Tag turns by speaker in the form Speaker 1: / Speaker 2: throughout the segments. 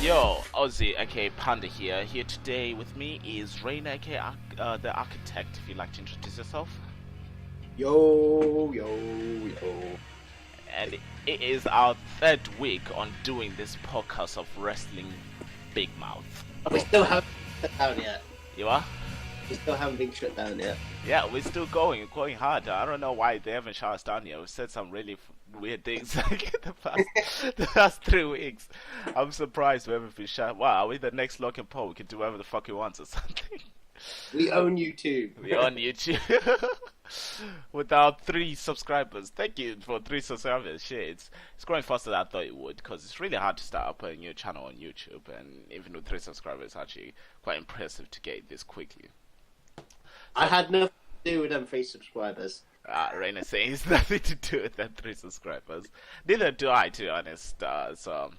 Speaker 1: Yo, Ozzy, aka Panda here. Here today with me is Rain, aka the Architect. If you'd like to introduce yourself,
Speaker 2: Yo, yo, yo.
Speaker 1: and it is our third week on doing this podcast of wrestling Big Mouth.
Speaker 2: We still haven't shut down yet.
Speaker 1: You are?
Speaker 2: We still haven't been shut down yet.
Speaker 1: Yeah, we're still going hard. I don't know why they haven't shut us down yet. We've said some really weird things like the past 3 weeks. I'm surprised we haven't been shut. Wow, are we the next Logan Paul? We can do whatever the fuck we want or something.
Speaker 2: We own YouTube.
Speaker 1: We're on YouTube with our 3 subscribers. Thank you for 3 subscribers. Shit, it's growing faster than I thought it would because it's really hard to start up a new channel on YouTube, and even with 3 subscribers, it's actually quite impressive to get this quickly.
Speaker 2: I had nothing to do with them 3 subscribers.
Speaker 1: Raina saying it's nothing to do with them 3 subscribers. Neither do I, to be honest. So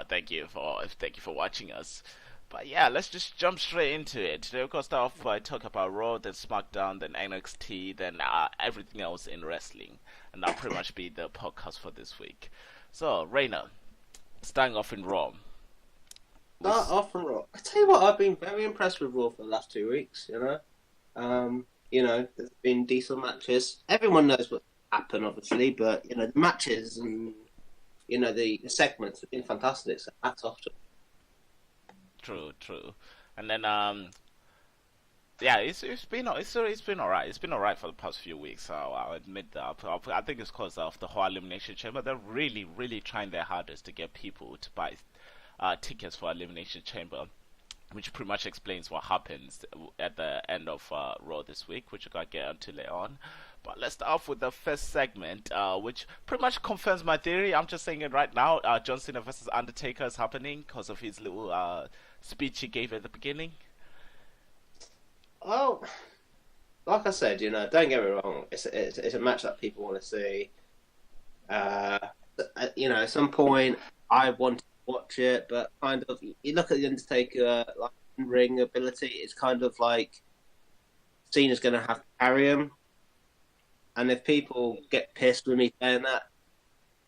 Speaker 1: thank you for watching us. But yeah, let's just jump straight into it. Today we're gonna start off by talking about Raw, then SmackDown, then NXT, then everything else in wrestling, and that'll pretty much be the podcast for this week. So Raina, starting off in Raw.
Speaker 2: Start off from Raw. I tell you what, I've been very impressed with Raw for the last 2 weeks. There's been decent matches. Everyone knows what happened, obviously, but the matches and the segments have been fantastic. So hats off to.
Speaker 1: True. And then yeah, it's been alright. It's been alright for the past few weeks. So I'll admit that. I think it's because of the whole Elimination Chamber. They're really trying their hardest to get people to buy tickets for Elimination Chamber, which pretty much explains what happens at the end of Raw this week, which we're gonna get onto later on. But let's start off with the first segment, which pretty much confirms my theory. I'm just saying it right now. John Cena versus Undertaker is happening because of his little speech he gave at the beginning.
Speaker 2: Well, like I said, don't get me wrong. It's a match that people want to see. At some point, I want to watch it, but kind of, you look at the Undertaker like ring ability. It's kind of like Cena's going to have to carry him. And if people get pissed with me saying that,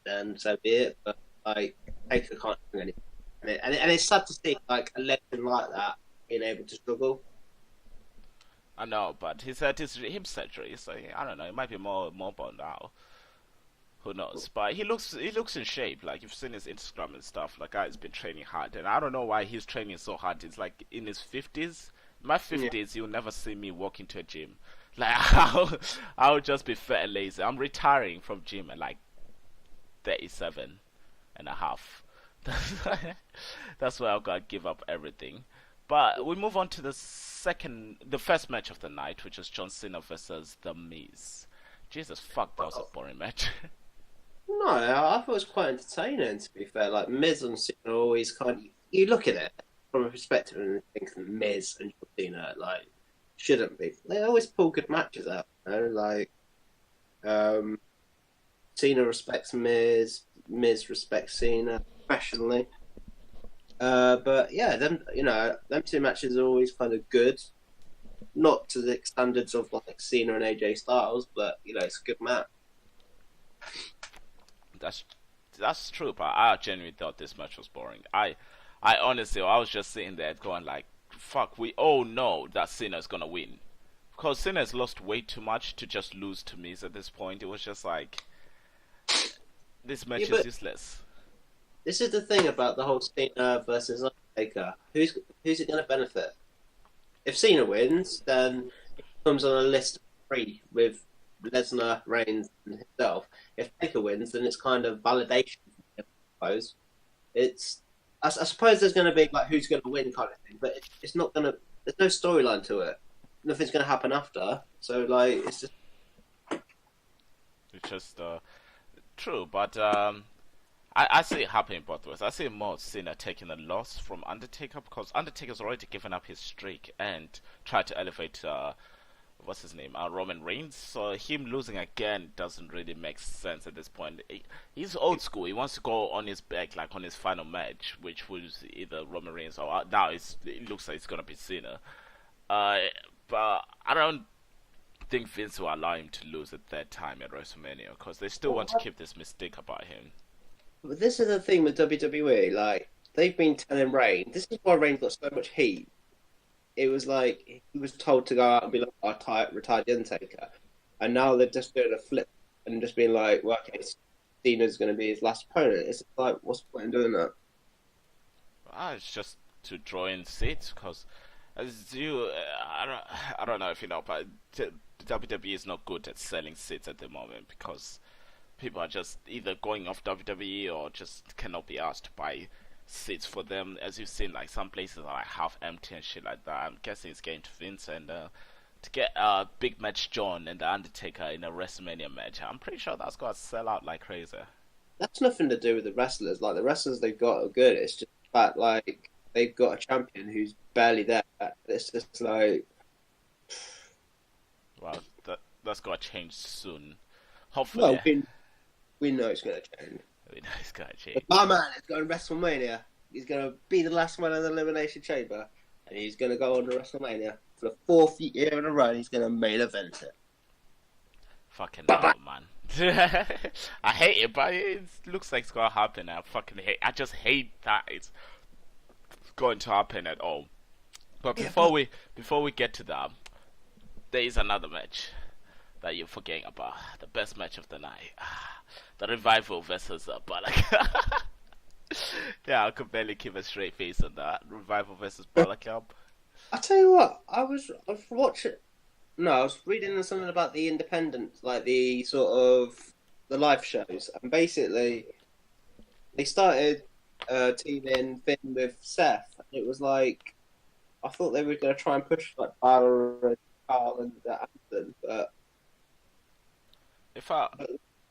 Speaker 2: then so be it. But like, Taker can't do anything, and it's sad to see like a legend like that being able to struggle.
Speaker 1: I know, but he said his hip surgery, so I don't know. It might be more mobile now. Who knows? But he looks in shape. Like, you've seen his Instagram and stuff. Like, guy's been training hard, and I don't know why he's training so hard. It's like in his 50s. In my 50s, you'll never see me walk into a gym. Like, I'll just be fat and lazy. I'm retiring from gym at like 37 and a half. That's why I've got to give up everything. But we move on to the first match of the night, which is John Cena versus The Miz. Jesus fuck, that was a boring match.
Speaker 2: No, I thought it was quite entertaining. To be fair, like Miz and Cena are always kind of, you look at it from a perspective and think that Miz and Cena like shouldn't be. They always pull good matches out. Like Cena respects Miz, Miz respects Cena professionally. But yeah, them 2 matches are always kind of good. Not to the standards of like Cena and AJ Styles, but it's a good match.
Speaker 1: That's true, but I genuinely thought this match was boring. I honestly, I was just sitting there going like, fuck, we all know that Cena's gonna win. Because Cena's lost way too much to just lose to Miz at this point. It was just like, this match is useless.
Speaker 2: This is the thing about the whole Cena versus Undertaker. Who's it going to benefit? If Cena wins, then it comes on a list of 3 with Lesnar, Reigns, and himself. If Taker wins, then it's kind of validation. I suppose I suppose there's going to be like who's going to win kind of thing, but it's not going to. There's no storyline to it. Nothing's going to happen after. So like it's
Speaker 1: just true, but I see it happening both ways. I see more Cena taking a loss from Undertaker because Undertaker's already given up his streak and tried to elevate what's his name, Roman Reigns. So him losing again doesn't really make sense at this point. He's old school. He wants to go on his back, like on his final match, which was either Roman Reigns or now it looks like it's gonna be Cena. But I don't think Vince will allow him to lose a third time at WrestleMania because they still want to keep this mystique about him.
Speaker 2: But this is the thing with WWE. Like they've been telling Reigns. This is why Reigns got so much heat. It was like he was told to go out and be like, retired the Undertaker. And now they're just doing a flip and just being like, well, okay, Cena's going to be his last opponent. It's like, what's the point in doing that?
Speaker 1: It's just to draw in seats because, as you, I don't know if you know, but WWE is not good at selling seats at the moment because people are just either going off WWE or just cannot be asked to buy seats for them. As you've seen, like some places are like half empty and shit like that. I'm guessing it's getting to Vince and to get a big match John and the Undertaker in a WrestleMania match. I'm pretty sure that's gonna sell out like crazy.
Speaker 2: That's nothing to do with the wrestlers. Like, the wrestlers they've got are good. It's just the fact, like, they've got a champion who's barely there. It's just like...
Speaker 1: Well, that's gonna change soon. Hopefully.
Speaker 2: Well, we know it's going to change.
Speaker 1: We know it's gonna change.
Speaker 2: But my man is going to WrestleMania. He's going to be the last man in the Elimination Chamber. And he's going to go on to WrestleMania for the 4th year in a row. And he's going to main event it.
Speaker 1: Fucking hell, man. I hate it, but it looks like it's gonna happen. I just hate that it's going to happen at all. But before we get to that, there is another match that you're forgetting about. The best match of the night. The Revival versus Balak. Yeah, I could barely keep a straight face on that. Revival versus Balak.
Speaker 2: I tell you what, I was watching. No, I was reading something about the independent, like the sort of the live shows, and basically they started teaming Finn with Seth. And it was like I thought they were going to try and push like Balor and Carl and Anderson, but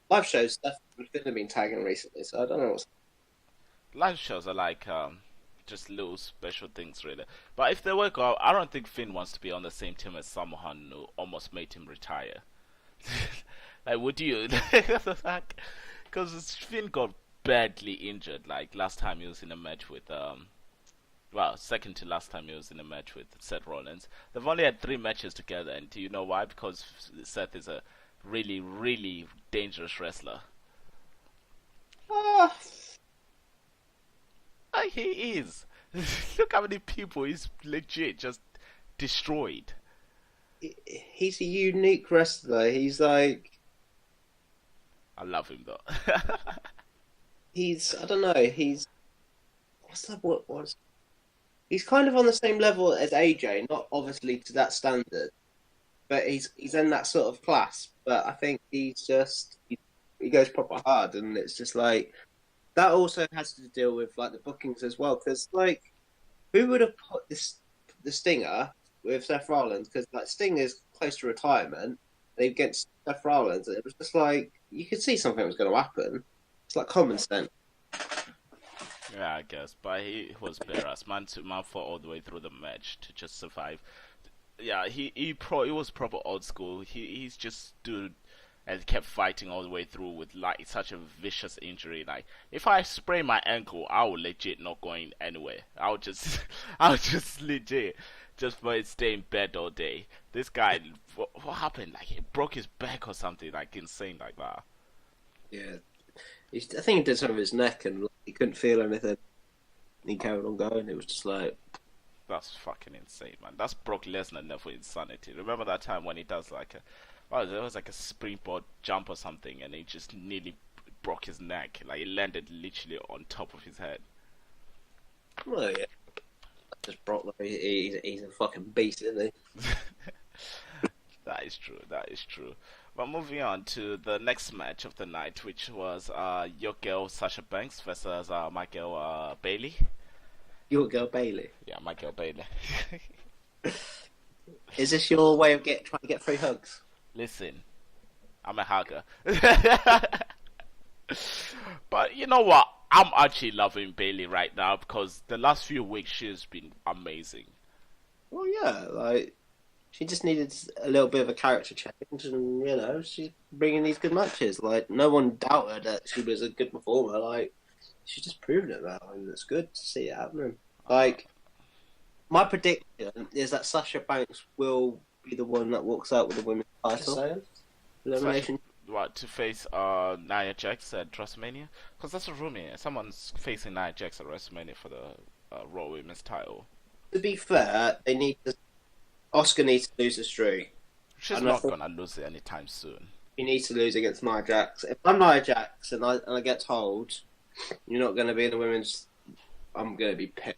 Speaker 2: live shows, Seth and Finn have been tagging recently, so I don't know what's.
Speaker 1: Live shows are like just little special things, really. But if they work out, I don't think Finn wants to be on the same team as someone who almost made him retire. Like, would you? Because Finn got badly injured. Like last time he was in a match with second to last time he was in a match with Seth Rollins. They've only had 3 matches together, and do you know why? Because Seth is a really, really dangerous wrestler. He is. Look how many people he's legit just destroyed.
Speaker 2: He's a unique wrestler. He's like...
Speaker 1: I love him though.
Speaker 2: I don't know, what's that word? He's kind of on the same level as AJ, not obviously to that standard, but he's in that sort of class. But I think he goes proper hard, and it's just like that also has to deal with like the bookings as well, because like who would have put the Stinger with Seth Rollins, because like Sting is close to retirement, and against Seth Rollins, and it was just like you could see something was going to happen. It's like common sense.
Speaker 1: Yeah, I guess, but he was badass, man to man fought all the way through the match to just survive. Yeah, he was proper old school. He's just stood and kept fighting all the way through with like such a vicious injury. Like if I sprain my ankle, I would legit not going anywhere. I would just legit just stay in bed all day. This guy, what happened? Like he broke his back or something, like insane like that.
Speaker 2: Yeah, I think he did something with his neck and like, he couldn't feel anything. He carried on going. It was just like.
Speaker 1: That's fucking insane, man. That's Brock Lesnar level insanity. Remember that time when he does like there was like a springboard jump or something, and he just nearly broke his neck. Like it landed literally on top of his head.
Speaker 2: Well, yeah. Just Brock, he's a fucking beast, isn't he?
Speaker 1: That is true. That is true. But moving on to the next match of the night, which was your girl Sasha Banks versus my girl Bailey.
Speaker 2: Your girl Bailey.
Speaker 1: Yeah, my girl Bailey.
Speaker 2: Is this your way of trying to get free hugs?
Speaker 1: Listen, I'm a hugger. But you know what? I'm actually loving Bailey right now because the last few weeks she has been amazing.
Speaker 2: Well, yeah, like she just needed a little bit of a character change, and she's bringing these good matches. Like no one doubted that she was a good performer. Like. She's just proven it now, and it's good to see it happening. Like, my prediction is that Sasha Banks will be the one that walks out with the women's title.
Speaker 1: what to face Nia Jax at WrestleMania? Because that's a rumor. Someone's facing Nia Jax at WrestleMania for the Raw Women's title.
Speaker 2: To be fair, they need to. Oscar needs to lose the streak,
Speaker 1: She's
Speaker 2: and I
Speaker 1: not
Speaker 2: thought
Speaker 1: gonna lose it anytime soon.
Speaker 2: he needs to lose against Nia Jax. If I'm Nia Jax and I get told you're not going to be in the women's, I'm going to be pissed.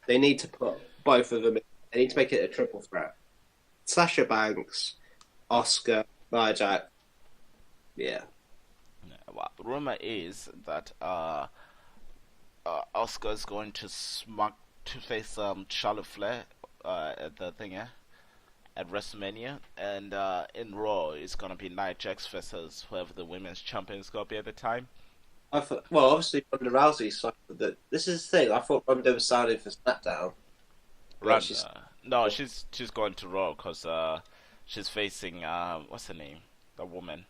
Speaker 2: They need to put both of them in. They need to make it a triple threat. Sasha Banks, Oscar, Nia Jax. Yeah.
Speaker 1: Well, rumor is that Oscar is going to face Charlotte Flair at the thing, yeah, at WrestleMania, and in Raw it's gonna be Nia Jax versus whoever the women's champion is gonna be at the time.
Speaker 2: I thought, well, obviously Ronda Rousey signed for the. This is the thing. I thought Ronda was signing for SmackDown.
Speaker 1: No, she's going to Raw because she's facing what's her name? The woman.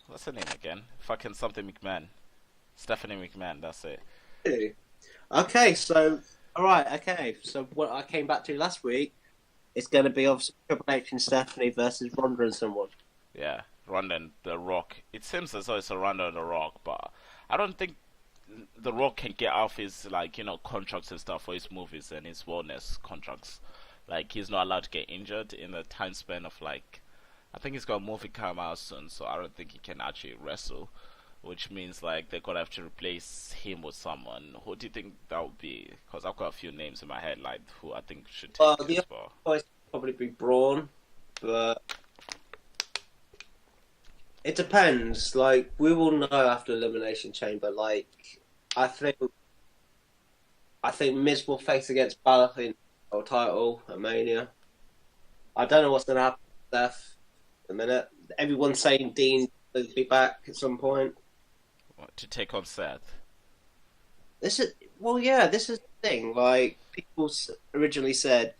Speaker 1: What's her name again? Fucking something McMahon. Stephanie McMahon. That's it.
Speaker 2: Okay, so all right, okay. So what I came back to last week, it's going to be obviously Triple H and Stephanie versus Ronda and someone.
Speaker 1: Yeah, Ronda and The Rock. It seems as though it's a Ronda and The Rock, but I don't think The Rock can get off his contracts and stuff for his movies and his wellness contracts. Like he's not allowed to get injured in a time span of I think he's got a movie come out soon, so I don't think he can actually wrestle. Which means they're gonna have to replace him with someone. Who do you think that would be? Because I've got a few names in my head who I think should take
Speaker 2: The
Speaker 1: his
Speaker 2: other
Speaker 1: spot.
Speaker 2: choice would probably be Braun, but it depends. Like we will know after Elimination Chamber. I think Miz will face against Balor in the title at Mania. I don't know what's going to happen with Steph in a minute. Everyone's saying Dean will be back at some point.
Speaker 1: What, to take on Seth?
Speaker 2: This is this is the thing. Like people originally said,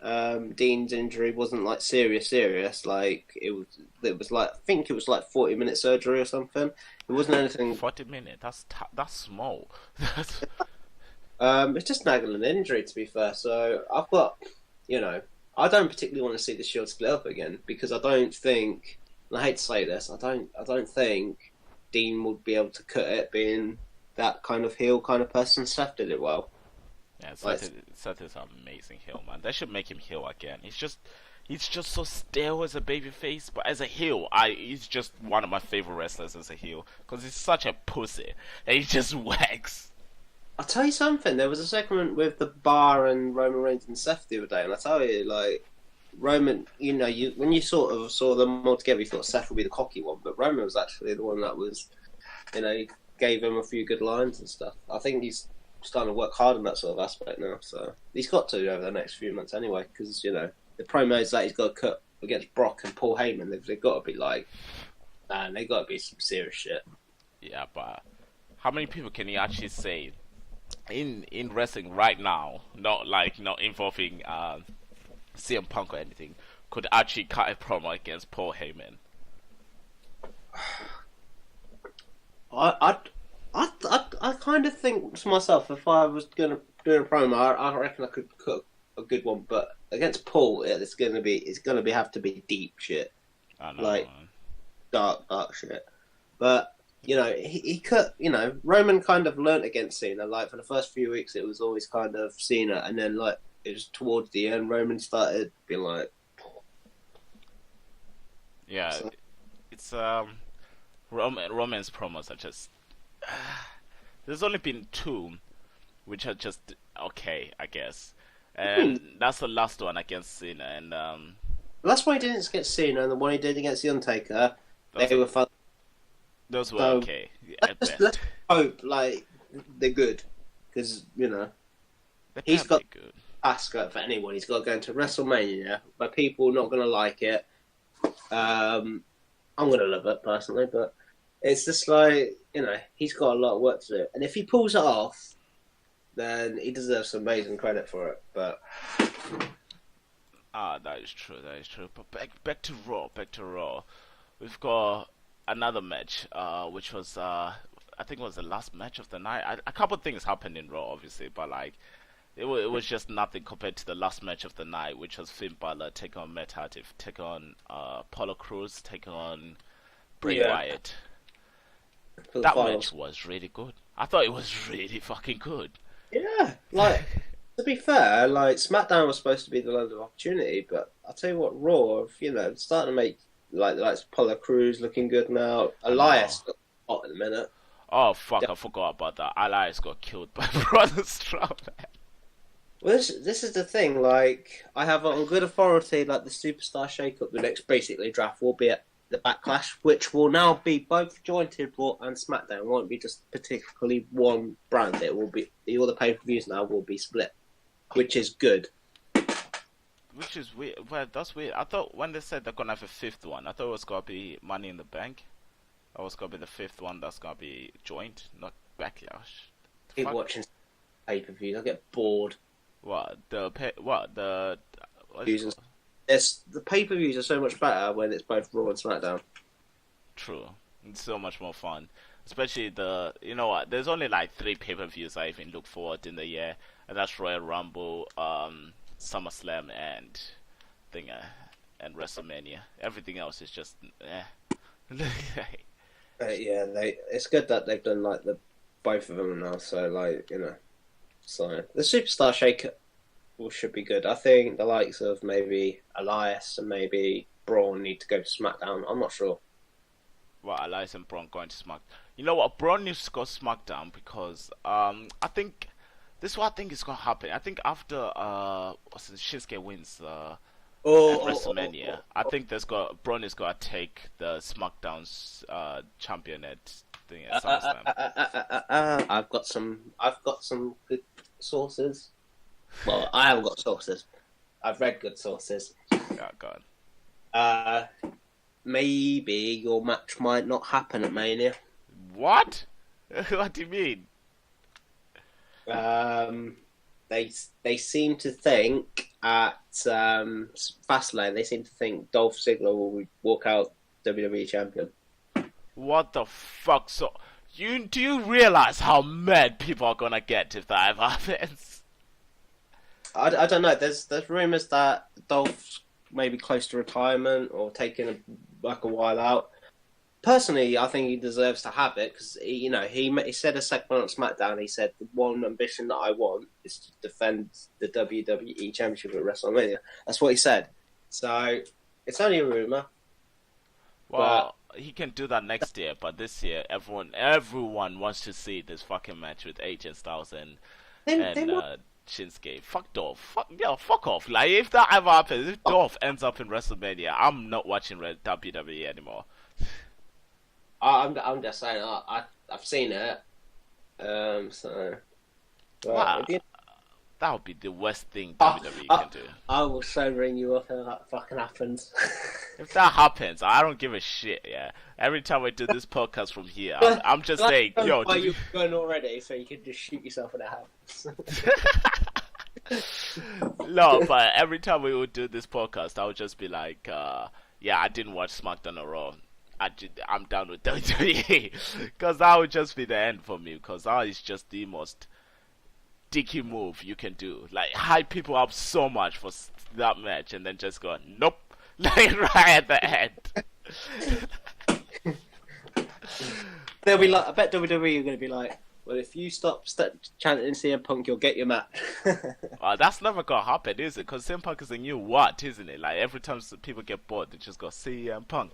Speaker 2: Dean's injury wasn't serious. Like it was I think it was 40-minute surgery or something. It wasn't anything.
Speaker 1: 40 minutes. That's small.
Speaker 2: It's just nagging injury, to be fair. So I've got, I don't particularly want to see the Shield split up again because I don't think, and I hate to say this, I don't think Dean would be able to cut it being that kind of heel kind of person. Seth did it well.
Speaker 1: Yeah, Seth is an amazing heel, man. They should make him heel again. He's just so stale as a babyface, but as a heel, he's just one of my favorite wrestlers as a heel because he's such a pussy and he just whacks.
Speaker 2: I'll tell you something. There was a segment with the Bar and Roman Reigns and Seth the other day, and I tell you, Roman, when you sort of saw them all together, you thought Seth would be the cocky one, but Roman was actually the one that was, gave him a few good lines and stuff. I think he's starting to work hard in that sort of aspect now, so he's got to over the next few months anyway, because the promos that he's got to cut against Brock and Paul Heyman, they've got to be man, they got to be some serious shit.
Speaker 1: Yeah, but how many people can he actually say in wrestling right now, not involving CM Punk or anything, could actually cut a promo against Paul Heyman?
Speaker 2: I kind of think to myself, if I was going to do a promo, I reckon I could cut a good one. But against Paul, it's going to have to be deep shit,
Speaker 1: I know, man.
Speaker 2: dark shit. But he cut. Roman kind of learnt against Cena. For the first few weeks, it was always kind of Cena, and then it was towards the end, Roman started being like,
Speaker 1: yeah,
Speaker 2: so.
Speaker 1: It's Roman's promos are just. There's only been two, which are just okay, I guess, and that's the last one against Cena, and
Speaker 2: the last one he did against Cena, and the one he did against the Undertaker, they were fun.
Speaker 1: Those were
Speaker 2: So,
Speaker 1: okay. Yeah,
Speaker 2: let's hope they're good, because he's got
Speaker 1: good.
Speaker 2: Asuka for anyone. He's got to go into WrestleMania, but people are not going to like it. I'm going to love it personally, but it's just he's got a lot of work to do. And if he pulls it off, then he deserves some amazing credit for it. But
Speaker 1: that is true. But back to Raw. We've got another match, which was I think it was the last match of the night. A couple of things happened in Raw, obviously, but it was just nothing compared to the last match of the night, which was Finn Balor take on Matt Hardy, take on Apollo Crews, take on Bray
Speaker 2: Yeah,
Speaker 1: Wyatt.
Speaker 2: for the
Speaker 1: That match
Speaker 2: finals.
Speaker 1: was really good. I thought it was really fucking good.
Speaker 2: Yeah, like to be fair, like SmackDown was supposed to be the land of opportunity, but I'll tell you what, Raw, starting to make like Apollo Crews looking good now.
Speaker 1: I know.
Speaker 2: Elias got hot in a minute.
Speaker 1: Oh fuck,
Speaker 2: Yeah.
Speaker 1: I forgot about that. Elias got killed by Braun Strowman.
Speaker 2: Well, this is the thing. Like, I have on good authority, like the superstar shake-up, the next basically draft will be at the Backlash, which will now be both jointed Raw and SmackDown. It won't be just particularly one brand. It will be all the pay-per-views now will be split, which is good.
Speaker 1: Which is weird. Well, that's weird. I thought when they said they're gonna have a fifth one, I thought it was gonna be Money in the Bank. That was gonna be the fifth one that's gonna be joint, not Backlash.
Speaker 2: Keep
Speaker 1: Fuck.
Speaker 2: watching pay-per-views. I get bored.
Speaker 1: What the what the what's it
Speaker 2: Using
Speaker 1: called?
Speaker 2: the pay-per-views are so much better when it's both Raw and SmackDown.
Speaker 1: True. It's so much more fun. Especially you know what? There's only like 3 pay-per-views I even look forward in the year, and that's Royal Rumble, SummerSlam, and WrestleMania. Everything else is just
Speaker 2: Yeah, it's good that they've done like the both of them now. So so the superstar shake should be good. I think the likes of maybe Elias and maybe Braun need to go to SmackDown. I'm not sure.
Speaker 1: Well, Elias and Braun going to Smack. You know what? Braun needs to go SmackDown because I think this is what I think is gonna happen. I think after Shinsuke wins at WrestleMania, I think Braun is gonna take the SmackDown's champion at SummerSlam.
Speaker 2: I've got some good sources. Well, I haven't got sources. I've read good sources.
Speaker 1: Yeah, God.
Speaker 2: Maybe your match might not happen at Mania.
Speaker 1: What? What do you mean?
Speaker 2: They seem to think at Fastlane. They seem to think Dolph Ziggler will walk out WWE champion.
Speaker 1: What the fuck? So, do you realize how mad people are gonna get if that ever happens?
Speaker 2: I don't know. There's rumors that Dolph's maybe close to retirement or taking a while out. Personally, I think he deserves to have it because he said a segment on SmackDown. He said the one ambition that I want is to defend the WWE Championship at WrestleMania. That's what he said. So it's only a rumor.
Speaker 1: Well, he can do that next year, but this year, everyone wants to see this fucking match with AJ Styles and Shinsuke. Fuck Dolph. Fuck off. Like, if that ever happens, if Dolph ends up in WrestleMania, I'm not watching WWE anymore.
Speaker 2: I'm just saying. I've seen it. So.
Speaker 1: Wow. That would be the worst thing WWE can do.
Speaker 2: I will so ring you up if that fucking happens.
Speaker 1: If that happens, I don't give a shit. Yeah. Every time I do this podcast from here, I'm just saying, yo.
Speaker 2: Why you've gone already, so you can just shoot yourself in the house.
Speaker 1: No, but every time we would do this podcast, I would just be like, yeah, I didn't watch SmackDown or Raw. I'm done with WWE. Because that would just be the end for me. Because that is just the most dicky move you can do. Like, hype people up so much for that match and then just go, nope. Like, right at the end.
Speaker 2: They'll be like, I bet WWE are going to be like, well, if you stop chanting CM Punk, you'll get your match.
Speaker 1: That's never gonna happen, is it? Because CM Punk is a new what, isn't it? Like, every time people get bored, they just go CM Punk.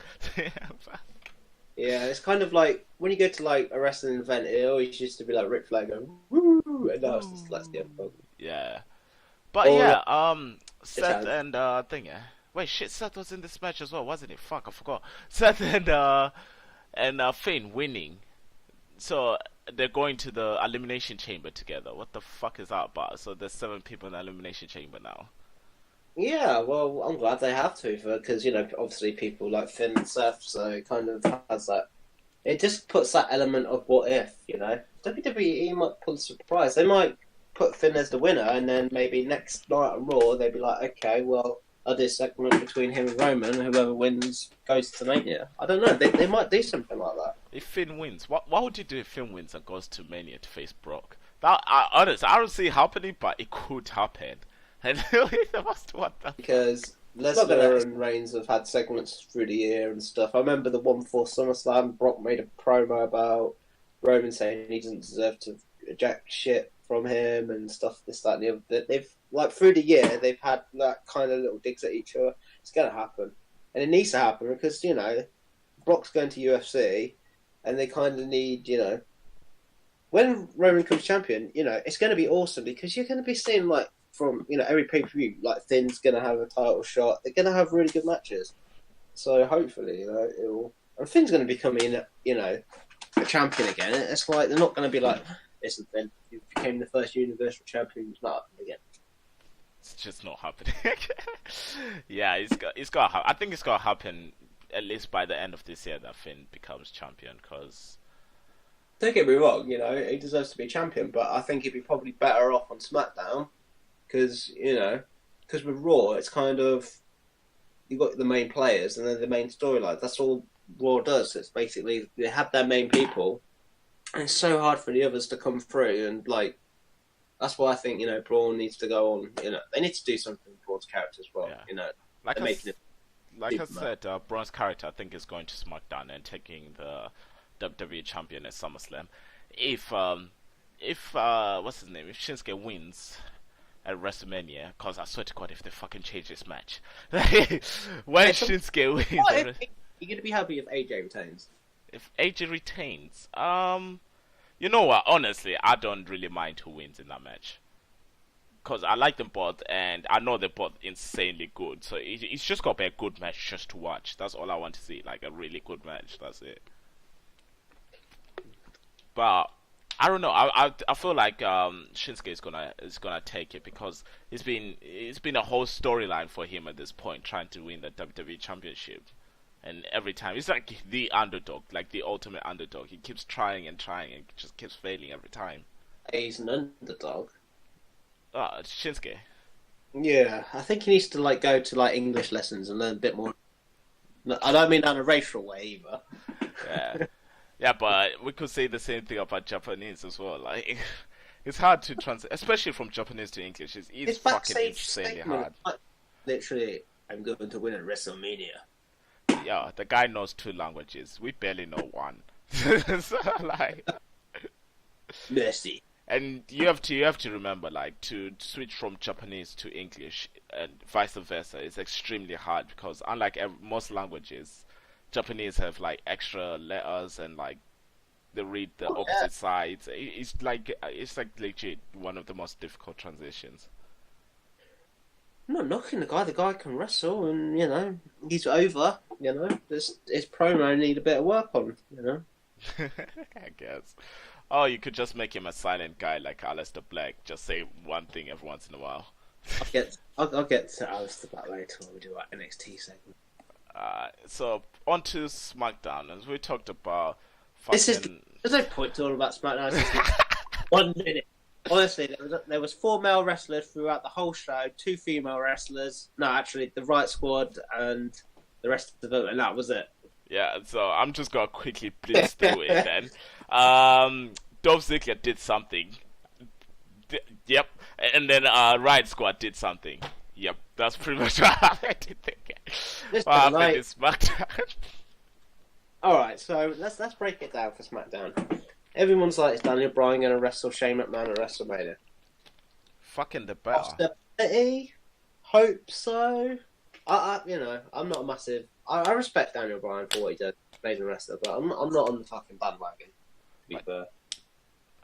Speaker 2: Yeah, it's kind of like when you go to like a wrestling event, it always used to be like Ric Flair going woo, and now it's just like CM Punk.
Speaker 1: Yeah, but Seth and wait, shit, Seth was in this match as well, wasn't he? Fuck, I forgot. Seth and Finn winning, so they're going to the elimination chamber together. What the fuck is that about? So there's 7 people in the elimination chamber now.
Speaker 2: Yeah, well, I'm glad they have to, because obviously people like Finn and Seth, so it kind of has that. It just puts that element of what if, WWE might pull a surprise. They might put Finn as the winner, and then maybe next night on Raw, they'd be like, okay, well, I'll do a segment between him and Roman, whoever wins goes to Mania. I don't know, they might do something like that.
Speaker 1: If Finn wins, what would you do if Finn wins and goes to Mania to face Brock? That honestly, I don't see it happening, but it could happen. And the most what the
Speaker 2: because
Speaker 3: Not gonna.
Speaker 2: Lesnar and Reigns have had segments through the year and stuff. I remember the one before SummerSlam, Brock made a promo about Roman saying he doesn't deserve to jack shit from him and stuff, this, that, and the other. They've, like, through the year, they've had that kind of little digs at each other. It's going to happen. And it needs to happen because, you know, Brock's going to UFC and they kind of need, you know, when Roman comes champion, you know, it's going to be awesome because you're going to be seeing, like, from, you know, every pay-per-view, like, Finn's going to have a title shot. They're going to have really good matches. So hopefully, you know, it'll... And Finn's going to be coming, you know, a champion again. It's like, they're not going to be like, listen, Finn, you became the first Universal Champion. It's not happening again.
Speaker 1: It's just not happening. Yeah, it's got. I think it's gonna happen at least by the end of this year that Finn becomes champion. Cause
Speaker 2: Don't get me wrong, you know, he deserves to be champion, but I think he'd be probably better off on SmackDown because, you know, because with Raw, it's kind of, you've got the main players and then the main storylines. That's all Raw does. It's basically, they have their main people, and it's so hard for the others to come through, and, like, that's why I think, you know, Braun needs to go on, you know, they need to do something with Braun's character as well,
Speaker 1: Yeah.
Speaker 2: you know.
Speaker 1: like
Speaker 2: They're making it
Speaker 1: like I
Speaker 2: deep,
Speaker 1: said, Braun's character I think is going to SmackDown and taking the WWE champion at SummerSlam. If what's his name? If Shinsuke wins at WrestleMania, cause I swear to God, if they fucking change this match, when Shinsuke wins,
Speaker 2: You're going to be happy if AJ retains.
Speaker 1: if AJ retains, you know what? Honestly, I don't really mind who wins in that match. Because I like them both, and I know they're both insanely good. So it's just got to be a good match just to watch. That's all I want to see. Like, a really good match. That's it. But, I don't know. I feel like Shinsuke is gonna take it because it's been a whole storyline for him at this point, trying to win the WWE Championship. And every time, it's like the underdog, like the ultimate underdog. He keeps trying and just keeps failing every time.
Speaker 2: He's an underdog.
Speaker 1: Shinsuke.
Speaker 2: Yeah, I think he needs to, like, go to, like, English lessons and learn a bit more. No, I don't mean that in a racial way either.
Speaker 1: Yeah. Yeah, but we could say the same thing about Japanese as well. Like, it's hard to translate, especially from Japanese to English. It's
Speaker 2: His
Speaker 1: fucking
Speaker 2: backstage
Speaker 1: insanely
Speaker 2: statement,
Speaker 1: hard.
Speaker 2: like, literally, I'm going to win at WrestleMania.
Speaker 1: Yeah, the guy knows 2 languages. We barely know one. So, like,
Speaker 2: Mercy.
Speaker 1: and you have to remember, like, to switch from Japanese to English and vice versa is extremely hard because unlike most languages, Japanese have like extra letters and like they read the opposite sides. It's like legit one of the most difficult transitions.
Speaker 2: I'm not knocking the guy. The guy can wrestle, and, you know, he's over. You know, his promo need a bit of work on. You know,
Speaker 1: I guess. Oh, you could just make him a silent guy like Aleister Black. Just say one thing every once in a while.
Speaker 2: I'll get to Alistair back later when we do our NXT segment.
Speaker 1: So on to SmackDown, as we talked about.
Speaker 2: There's no point to all about SmackDown. It's just 1 minute. Honestly, there was 4 male wrestlers throughout the whole show, 2 female wrestlers. No, actually, the Right Squad and the rest of them, and that was it.
Speaker 1: Yeah, so I'm just gonna quickly blitz through it then. Dolph Ziggler did something. Yep, and then Riot Squad did something. Yep, that's pretty much what I did think.
Speaker 2: Listen,
Speaker 1: What happened
Speaker 2: like-
Speaker 1: in SmackDown?
Speaker 2: All right, so let's break it down for SmackDown. Everyone's like, is Daniel Bryan going to wrestle Shane McMahon at WrestleMania?
Speaker 1: Fucking the better.
Speaker 2: Possibility? Hope so. You know, I'm not a massive. I respect Daniel Bryan for what he did, as a wrestler, but I'm not on the fucking bandwagon. To be fair.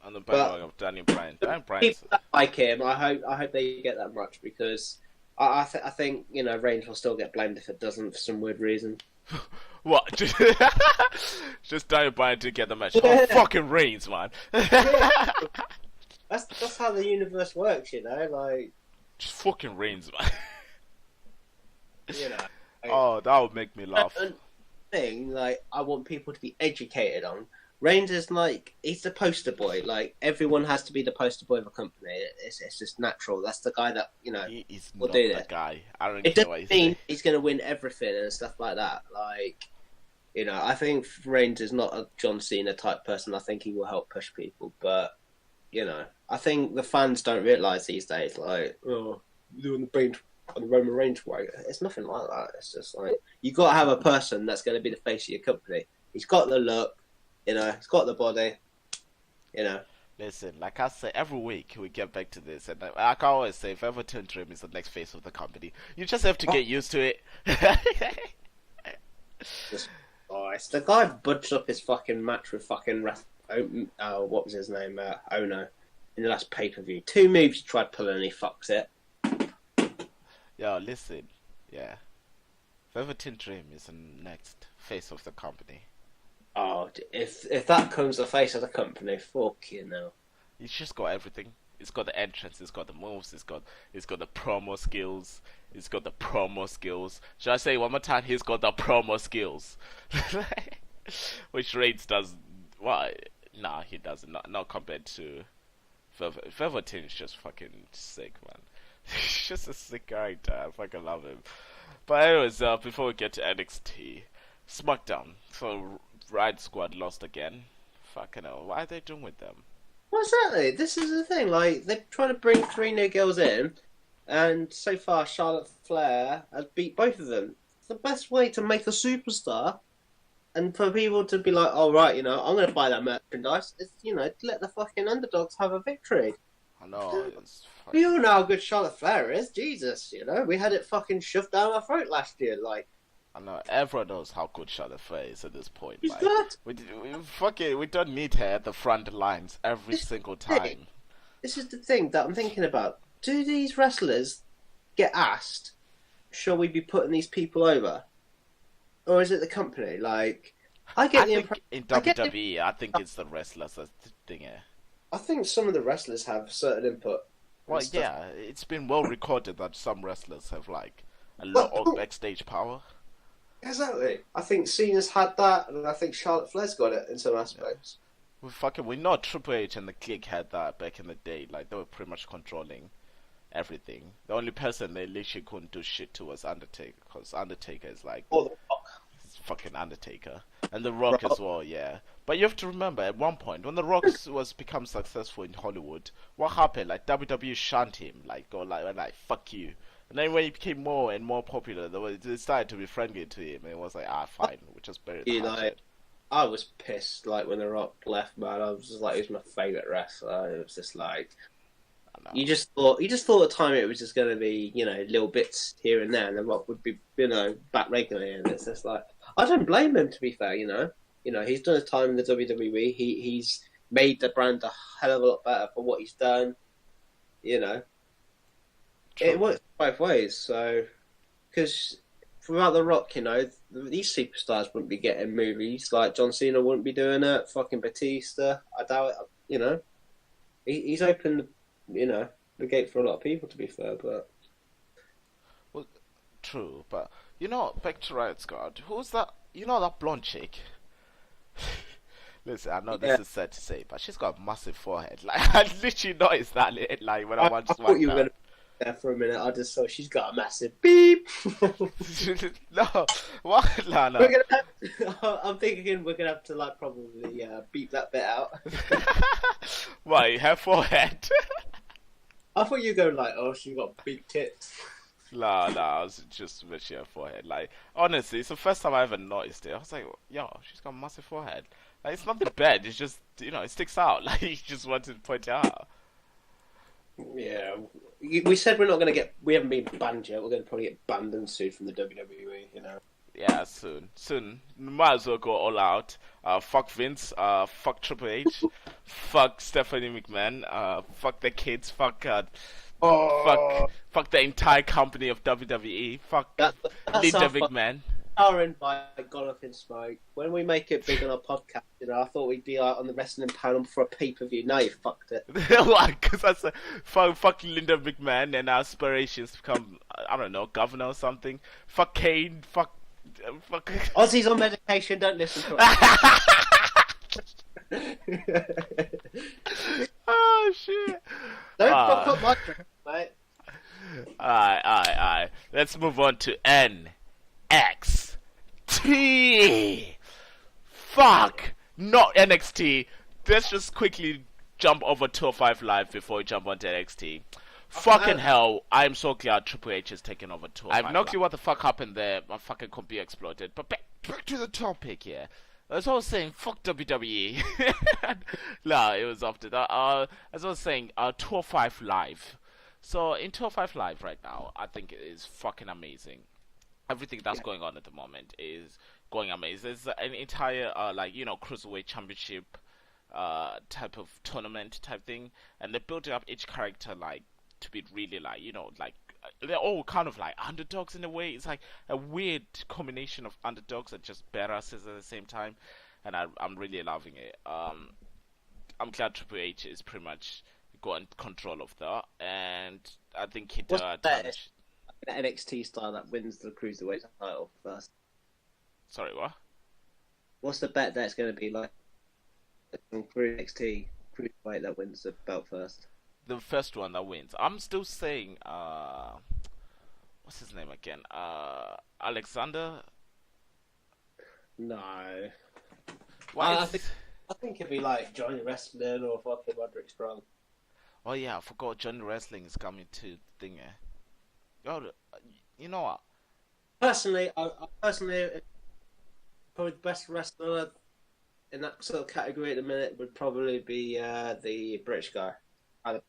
Speaker 1: On the bandwagon of Daniel Bryan. Daniel Bryan's...
Speaker 2: People that like him, I hope they get that much because I think, you know, Reigns will still get blamed if it doesn't for some weird reason.
Speaker 1: What? Just Daniel Bryan to get the match. Oh, fucking Reigns, man.
Speaker 2: That's how the universe works, you know. Like,
Speaker 1: Just fucking Reigns, man.
Speaker 2: you know.
Speaker 1: Oh, that would make me laugh.
Speaker 2: And thing, like, I want people to be educated on. Reigns is like, he's the poster boy. Like, everyone has to be the poster boy of a company. It's just natural. That's the guy that, you know,
Speaker 1: He is
Speaker 2: will
Speaker 1: not
Speaker 2: do
Speaker 1: the
Speaker 2: that.
Speaker 1: guy. I don't
Speaker 2: It
Speaker 1: care what
Speaker 2: doesn't
Speaker 1: he's
Speaker 2: mean he's going to win everything and stuff like that. Like, you know, I think Reigns is not a John Cena type person. I think he will help push people, but I think the fans don't realise these days, like, oh, doing the brain on the Roman Reigns way. It's nothing like that. It's just like you got to have a person that's going to be the face of your company. He's got the look, he's got the body, you know.
Speaker 1: Listen, like I say, every week we get back to this, and like I always say, if Everton Dream is the next face of the company, you just have to get used to it.
Speaker 2: It's the guy budged up his fucking match with fucking what was his name? Ono in the last pay-per-view. 2 moves he tried pulling and he fucks it.
Speaker 1: Yo, listen, yeah, Everton Dream is the next face of the company.
Speaker 2: Oh, if that comes the face of the company, fuck you know.
Speaker 1: He's just got everything. It's got the entrance, it's got the moves, it's got the promo skills, it's got the promo skills. Should I say it one more time? He's got the promo skills. Which Reigns does. Well, nah, he doesn't. Not compared to Velveteen is just fucking sick, man. He's just a sick character. I fucking love him. But anyways, before we get to NXT, SmackDown. So Riot Squad lost again. Fucking hell, why are they doing with them?
Speaker 2: Well, exactly. This is the thing. Like, they're trying to bring 3 new girls in, and so far Charlotte Flair has beat both of them. It's the best way to make a superstar, and for people to be like, "Oh right, I'm going to buy that merchandise." It's let the fucking underdogs have a victory.
Speaker 1: I know.
Speaker 2: We all know how good Charlotte Flair is. Jesus, we had it fucking shoved down our throat last year. Like,
Speaker 1: I know everyone knows how good Charlotte Flair is at this point.
Speaker 2: He's
Speaker 1: like,
Speaker 2: good.
Speaker 1: We don't need her at the front lines every single time.
Speaker 2: This is the thing that I'm thinking about. Do these wrestlers get asked, "Shall we be putting these people over?" Or is it the company? Like, I get the impression
Speaker 1: in WWE, I think it's the wrestlers that's the thing here.
Speaker 2: I think some of the wrestlers have certain input.
Speaker 1: Well, yeah, it's been well recorded that some wrestlers have like a lot of backstage power.
Speaker 2: Exactly. I think Cena's had that, and I think Charlotte Flair's got it in some aspects.
Speaker 1: We know Triple H and the Clique had that back in the day. Like, they were pretty much controlling everything. The only person they literally couldn't do shit to was Undertaker, because Undertaker is like...
Speaker 2: Or The Rock.
Speaker 1: Fucking Undertaker. And The Rock as well, yeah. But you have to remember, at one point, when The Rock was become successful in Hollywood, what happened? Like, WWE shunned him. Like, fuck you. And then when he became more and more popular, they started to be friendly to him. And it was like, fine, we just buried the
Speaker 2: I was pissed, like, when The Rock left, man. I was just like, he was my favourite wrestler. It was just like... You just thought at the time it was just going to be, little bits here and there, and The Rock would be, back regularly. And it's just like... I don't blame him, to be fair, he's done his time in the WWE. He's made the brand a hell of a lot better for what he's done, It works both ways, so... Because without The Rock, these superstars wouldn't be getting movies. Like, John Cena wouldn't be doing it. Fucking Batista. I doubt it, He's opened, the gate for a lot of people, to be fair, but...
Speaker 1: Well, true, but... back to Riot Squad. Who's that? That blonde chick? Listen, I know this is sad to say, but she's got a massive forehead. Like, I literally noticed that, like, when I watched SmackDown. I thought you were going to
Speaker 2: be there for a minute. I just saw she's got a massive beep.
Speaker 1: No, what? No.
Speaker 2: I'm thinking we're going to have to, like, probably beep that bit out.
Speaker 1: Why, her forehead?
Speaker 2: I thought you were going like, oh, she's got big tits.
Speaker 1: Nah, I was just mentioning her forehead. Like, honestly, it's the first time I ever noticed it. I was like, yo, she's got a massive forehead. Like, it's nothing bad. It's just, it sticks out. Like, you just wanted to point it out.
Speaker 2: Yeah. We said we're not going to get... We haven't been banned yet. We're going to probably get banned and sued from the WWE,
Speaker 1: Yeah, soon. Might as well go all out. Fuck Vince. Fuck Triple H. Fuck Stephanie McMahon. Fuck the kids. Fuck the entire company of WWE. Fuck Linda McMahon.
Speaker 2: Aaron by Gone Up in Smoke. When we make it big on our podcast, I thought we'd be like on the wrestling panel for a pay-per-view. Now you fucked it.
Speaker 1: Why? Because I said fuck Linda McMahon and our aspirations to become, I don't know, governor or something. Fuck Kane. Fuck.
Speaker 2: Aussie's on medication. Don't listen to it.
Speaker 1: Oh shit!
Speaker 2: Don't fuck up my drink, mate.
Speaker 1: Alright. Let's move on to NXT. Fuck! Not NXT. Let's just quickly jump over 205 Live before you jump onto NXT. Fucking hell, I'm so glad Triple H is taking over 205 I have no clue what the fuck happened there. My fucking computer exploded. But back to the topic here. As I was saying, fuck WWE. No, it was after that. As I was saying, 205 Live. So in 205 Live right now, I think it is fucking amazing. Everything that's going on at the moment is going amazing. There's an entire cruiserweight championship type of tournament type thing, and they're building up each character to be really they're all kind of like underdogs in a way. It's like a weird combination of underdogs and just badasses at the same time, and I'm really loving it. I'm glad Triple H is pretty much got control of that, and I think he
Speaker 2: does. An NXT style that wins the cruiserweight title first.
Speaker 1: Sorry, what?
Speaker 2: What's the bet that it's going to be like through NXT cruiserweight that wins the belt first?
Speaker 1: The first one that wins. I'm still saying, what's his name again? Alexander?
Speaker 2: No.
Speaker 1: Why?
Speaker 2: I think it'd be like Johnny Wrestling or fucking Roderick Strong.
Speaker 1: Oh yeah, I forgot Johnny Wrestling is coming to thing. Oh, you know what?
Speaker 2: Personally, probably the best wrestler in that sort of category at the minute would probably be the British guy. I'll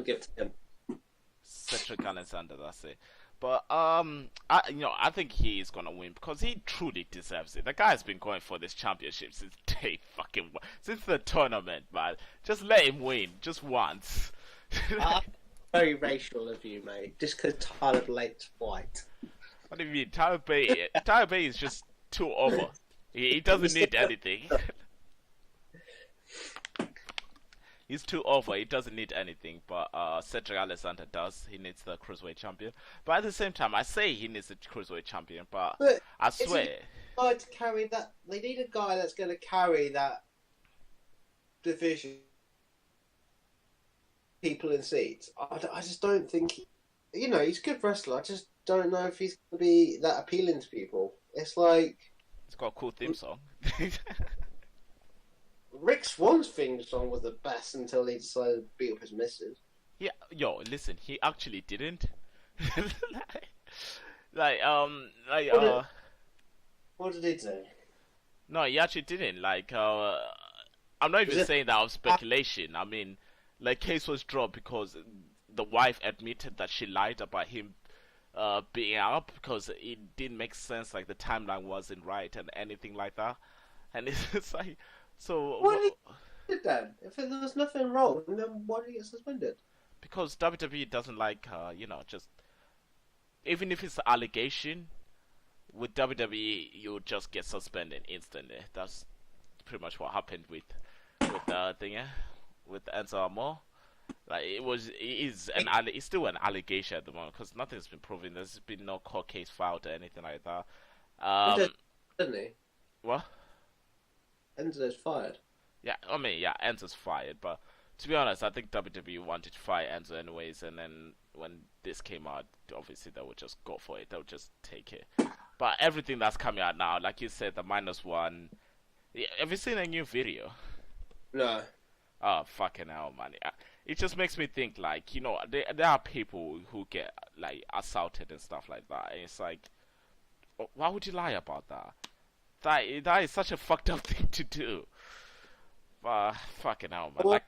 Speaker 2: give it to him.
Speaker 1: Cedric Alexander, that's it. But I think he is gonna win because he truly deserves it. The guy's been going for this championship since since the tournament, man. Just let him win, just once.
Speaker 2: Very racial of you, mate. Just because Tyler Blake's white.
Speaker 1: What do you mean, Tyler Bate? Tyler Bate is just too over. He doesn't need anything. He's too over. He doesn't need anything. But Cedric Alexander does. He needs the cruiserweight champion. But at the same time, I say he needs the cruiserweight champion. But I swear,
Speaker 2: to carry that, they need a guy that's going to carry that division. People in seats. I just don't think. He's a good wrestler. I just don't know if he's going to be that appealing to people. It's like
Speaker 1: it's got a cool theme song.
Speaker 2: Rick Swan's theme song was the best until he decided to beat up his missus.
Speaker 1: Yeah, listen, he actually didn't.
Speaker 2: What did he do?
Speaker 1: No, he actually didn't. I'm not even saying that out of speculation. I mean, case was dropped because the wife admitted that she lied about him being up because it didn't make sense. The timeline wasn't right and anything like that. And it's like. So
Speaker 2: why did he get then? If there was nothing wrong, then why did he get suspended?
Speaker 1: Because WWE doesn't just even if it's an allegation, with WWE you just get suspended instantly. That's pretty much what happened with Enzo Amore. It's still an allegation at the moment because nothing's been proven. There's been no court case filed or anything like that.
Speaker 2: Didn't he?
Speaker 1: What?
Speaker 2: Enzo's fired.
Speaker 1: Yeah, Enzo's fired, but to be honest, I think WWE wanted to fire Enzo anyways, and then when this came out, obviously they would just go for it. They would just take it. But everything that's coming out now, like you said, the -1. Have you seen a new video?
Speaker 2: No.
Speaker 1: Oh, fucking hell, man. It just makes me think, there are people who get, assaulted and stuff like that, and it's like, why would you lie about that? That is such a fucked up thing to do. Fucking hell, man.
Speaker 2: Well,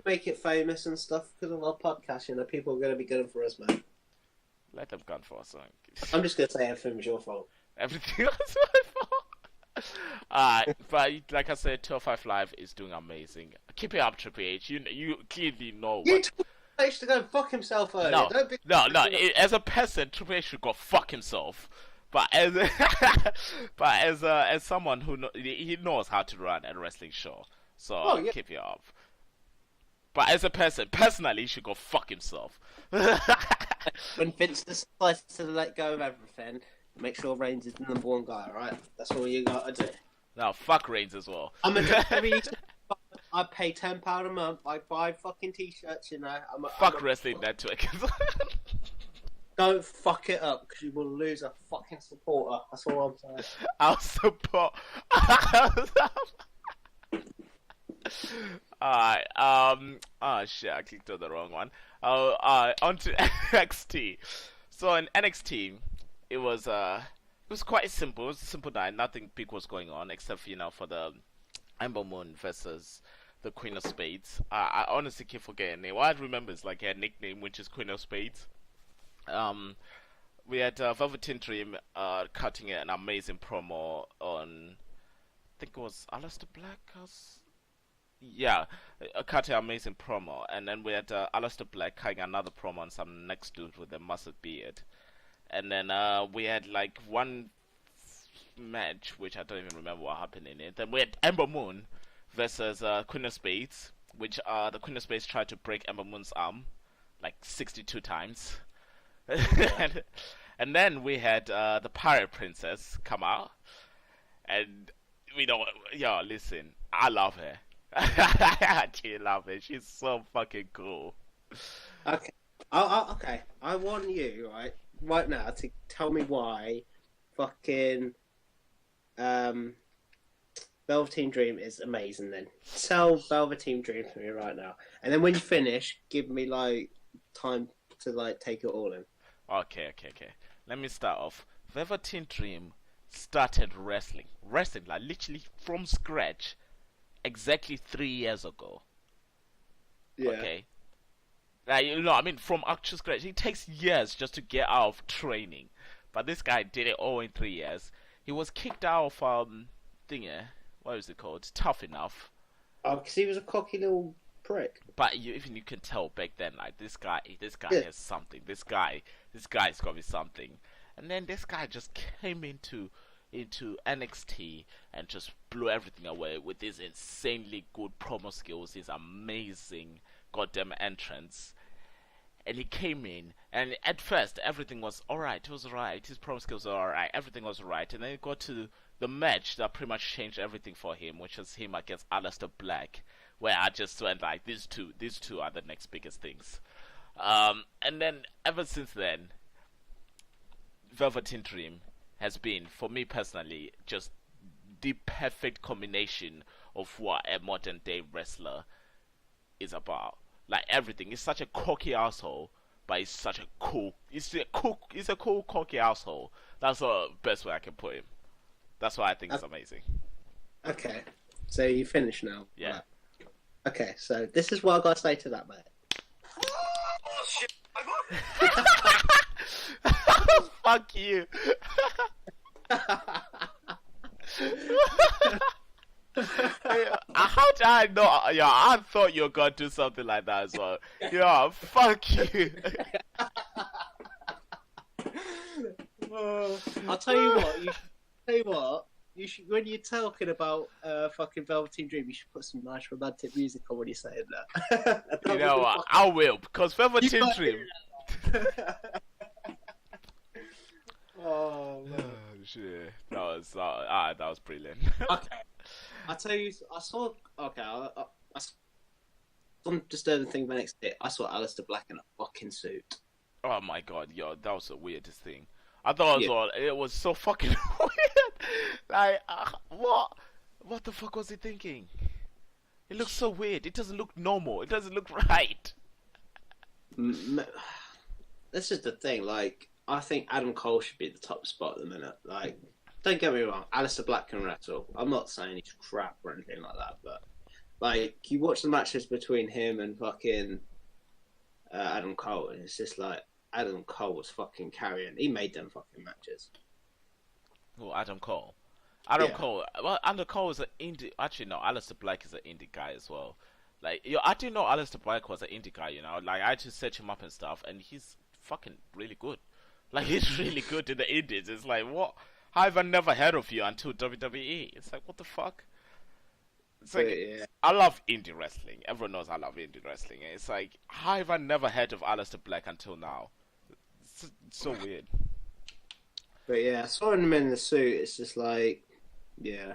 Speaker 2: make it famous and stuff because of our podcast. People are going to be gunning for us, man.
Speaker 1: Let them gun for us.
Speaker 2: I'm just going to say everything was your fault.
Speaker 1: Everything was my fault. But like I said, 205 Live is doing amazing. Keep it up, Triple H. You clearly know
Speaker 2: You
Speaker 1: what.
Speaker 2: told Triple H to go fuck himself earlier.
Speaker 1: No. As a person, Triple H should go fuck himself. But as someone who he knows how to run a wrestling show, so keep it up. But as a personally, he should go fuck himself.
Speaker 2: When Vince decides to let go of everything, make sure Reigns is the #1 guy. All right, that's all you got to do.
Speaker 1: No, fuck Reigns as well.
Speaker 2: I pay £10 a month. I buy fucking t-shirts.
Speaker 1: Fuck Wrestling Network.
Speaker 2: Don't fuck it up because you will lose a fucking supporter. That's all I'm saying.
Speaker 1: I'll support. Alright, oh shit, I clicked on the wrong one. On to NXT. So in NXT, it was quite simple. It was a simple night. Nothing big was going on except for the Ember Moon versus the Queen of Spades. I honestly keep forgetting it. What I remember is like her nickname, which is Queen of Spades. Um, we had Velveteen Dream cutting an amazing promo on, I think it was Aleister Black. Yeah, cutting an amazing promo, and then we had Aleister Black cutting another promo on some next dude with a massive beard, and then we had like one match which I don't even remember what happened in it. Then we had Ember Moon versus Queen of Spades, which the Queen of Spades tried to break Ember Moon's arm like 62 times. And then we had the Pirate Princess come out, and yo, listen, I love her. I actually love her. She's so fucking cool.
Speaker 2: Okay. Okay. I want you right now to tell me why fucking Velveteen Dream is amazing. Then tell Velveteen Dream to me right now, and then when you finish, give me like time to like take it all in.
Speaker 1: Okay. Let me start off. Velveteen Dream started wrestling like literally from scratch, exactly 3 years ago.
Speaker 2: Yeah.
Speaker 1: Okay. Like, I mean, from actual scratch, it takes years just to get out of training, but this guy did it all in 3 years. He was kicked out of what is it called? Tough Enough.
Speaker 2: Oh, because he was a cocky little prick.
Speaker 1: But even you can tell back then, like this guy
Speaker 2: Yeah.
Speaker 1: has something. This guy's got me something. And then this guy just came into NXT and just blew everything away with his insanely good promo skills, his amazing goddamn entrance. And he came in, and at first everything was alright. It was alright. His promo skills were alright. Everything was alright. And then it got to the match that pretty much changed everything for him, which was him against Aleister Black, where I just went like, these two are the next biggest things. And then ever since then, Velveteen Dream has been, for me personally, just the perfect combination of what a modern day wrestler is about. Like everything. He's such a cocky asshole, but he's such a cool. He's a cool cocky asshole. That's the best way I can put him. That's why I think it's amazing.
Speaker 2: Okay, so you finished now.
Speaker 1: Yeah.
Speaker 2: Right. Okay, so this is what I gotta say to that, mate.
Speaker 1: Fuck you. How did I know? Yeah, I thought you were gonna do something like that as well. Yeah, fuck you.
Speaker 2: I'll tell you what. You should, when you're talking about fucking Velveteen Dream, you should put some nice romantic music on when you're saying that.
Speaker 1: You know what? I will, because Velveteen Dream.
Speaker 2: Oh man.
Speaker 1: Oh, shit. That was brilliant.
Speaker 2: Okay. I tell you, I saw. Okay, I saw some disturbing thing the next day. I saw Aleister Black in a fucking suit.
Speaker 1: Oh my god, yo, that was the weirdest thing. I thought it was so fucking weird. Like, what the fuck was he thinking? It looks so weird. It doesn't look normal. It doesn't look right.
Speaker 2: This is the thing. Like, I think Adam Cole should be at the top spot at the minute. Like, don't get me wrong, Aleister Black can wrestle. I'm not saying he's crap or anything like that, but like, you watch the matches between him and fucking Adam Cole, and it's just like Adam Cole was fucking carrying. He made them fucking matches.
Speaker 1: Oh, Adam Cole. Adam
Speaker 2: Yeah.
Speaker 1: Cole. Well, Adam Cole is an indie. Actually, no, Aleister Black is an indie guy as well. Like, I didn't know Aleister Black was an indie guy. Like I just search him up and stuff, and he's fucking really good. Like, he's really good in the indies. It's like, what? How have I never heard of you until WWE? It's like, what the fuck? It's like,
Speaker 2: Yeah.
Speaker 1: I love indie wrestling. Everyone knows I love indie wrestling. And it's like, how have I never heard of Aleister Black until now? It's so weird.
Speaker 2: But yeah, I saw him in the suit. It's just like, yeah.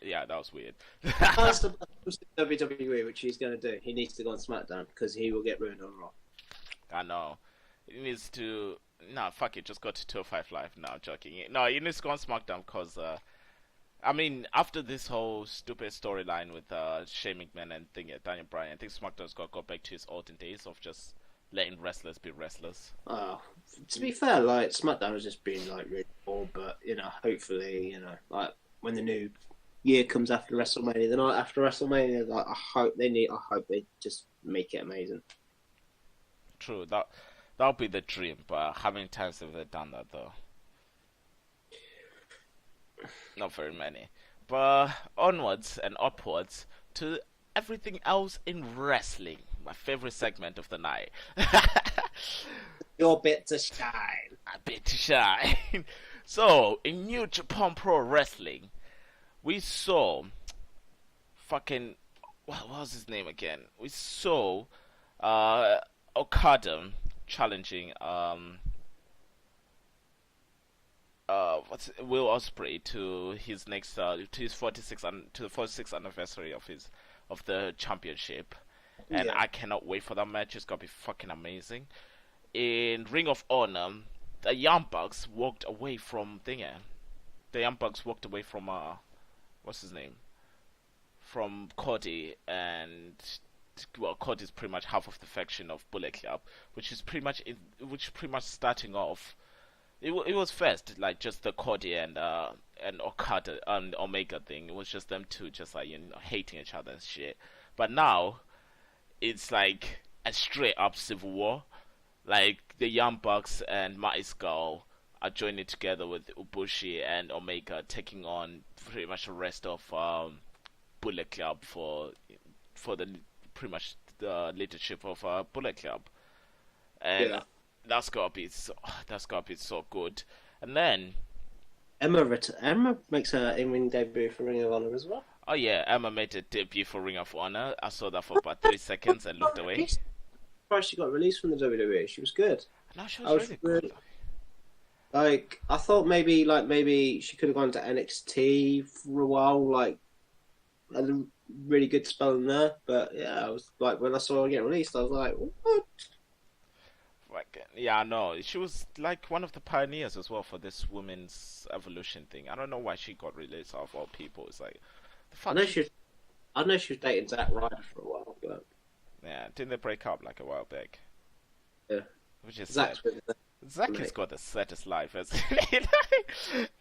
Speaker 1: Yeah, that was weird.
Speaker 2: Aleister Black comes to WWE, which he's going to do. He needs to go on SmackDown because he will get ruined on Raw.
Speaker 1: I know. He needs to... Nah, fuck it. Just go to 205 Live. No, I'm joking. No, he needs to go on SmackDown because... I mean, after this whole stupid storyline with Shane McMahon and Daniel Bryan, I think SmackDown's got to go back to its olden days of just letting wrestlers be wrestlers.
Speaker 2: Oh, to be fair, like SmackDown has just been like really poor, but hopefully, like when the new year comes after WrestleMania, the night after WrestleMania, like I hope they just make it amazing.
Speaker 1: True, that'll be the dream, but how many times have they done that though? Not very many. But onwards and upwards to everything else in wrestling. My favorite segment of the night.
Speaker 2: Your bit to shine.
Speaker 1: A bit to shine. So, in New Japan Pro Wrestling, we saw fucking what was his name again? We saw Okada challenging Will Ospreay to his next to his 46th anniversary of the championship, and
Speaker 2: Yeah.
Speaker 1: I cannot wait for that match. It's gonna be fucking amazing. In Ring of Honor, the Young Bucks walked away from Dinger. The Young Bucks walked away from what's his name? From Cody, and well, Cody's pretty much half of the faction of Bullet Club, which is pretty much starting off. It was first like just the Cody and Okada and Omega thing. It was just them two just like hating each other and shit. But now it's like a straight up civil war. Like the Young Bucks and Marty Scurll are joining together with Ibushi and Omega, taking on pretty much the rest of Bullet Club for the pretty much the leadership of Bullet Club, and
Speaker 2: Yeah.
Speaker 1: that's gotta be so good. And then
Speaker 2: Emma makes her in-ring debut for Ring of Honor as well.
Speaker 1: oh yeah, Emma made a debut for Ring of Honor. I saw that for about 3 seconds and looked away.
Speaker 2: Surprised she got released from the WWE. She was good.
Speaker 1: No, she
Speaker 2: I
Speaker 1: was
Speaker 2: was
Speaker 1: really
Speaker 2: really-
Speaker 1: good.
Speaker 2: Like I thought maybe she could have gone to NXT for a while. Like had a really good spell in there. But yeah, I was like when I saw her get released, I was like, what?
Speaker 1: Like, yeah, no, she was like one of the pioneers as well for this women's evolution thing. I don't know why she got released out of all people. It's like the
Speaker 2: I
Speaker 1: fuck.
Speaker 2: know she was dating Zack Ryder for a while, but
Speaker 1: Yeah, didn't they break up like a while back?
Speaker 2: Yeah.
Speaker 1: Which is sad.
Speaker 2: Zack's with
Speaker 1: Zack
Speaker 2: mate.
Speaker 1: has got the saddest life, hasn't he?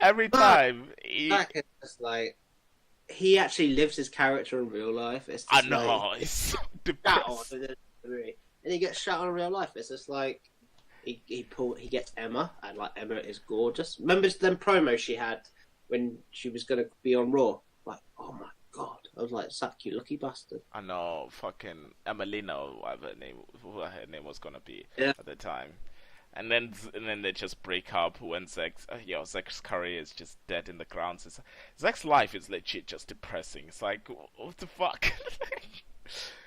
Speaker 1: Every time
Speaker 2: Zack is just like he actually lives his character in real life. It's
Speaker 1: I
Speaker 2: just
Speaker 1: know,
Speaker 2: like,
Speaker 1: it's so
Speaker 2: shut on
Speaker 1: depressing.
Speaker 2: in the WWE. And he gets shot on in real life. It's just like he gets Emma, and like Emma is gorgeous. Remember them promos she had when she was gonna be on Raw? Like, oh my god! I was like, Zack, you lucky bastard.
Speaker 1: I know, fucking Emelina or whatever her name was gonna be
Speaker 2: Yeah.
Speaker 1: at the time. And then they just break up when Zack's career is just dead in the ground. Zack's life is legit just depressing. It's like, what the fuck?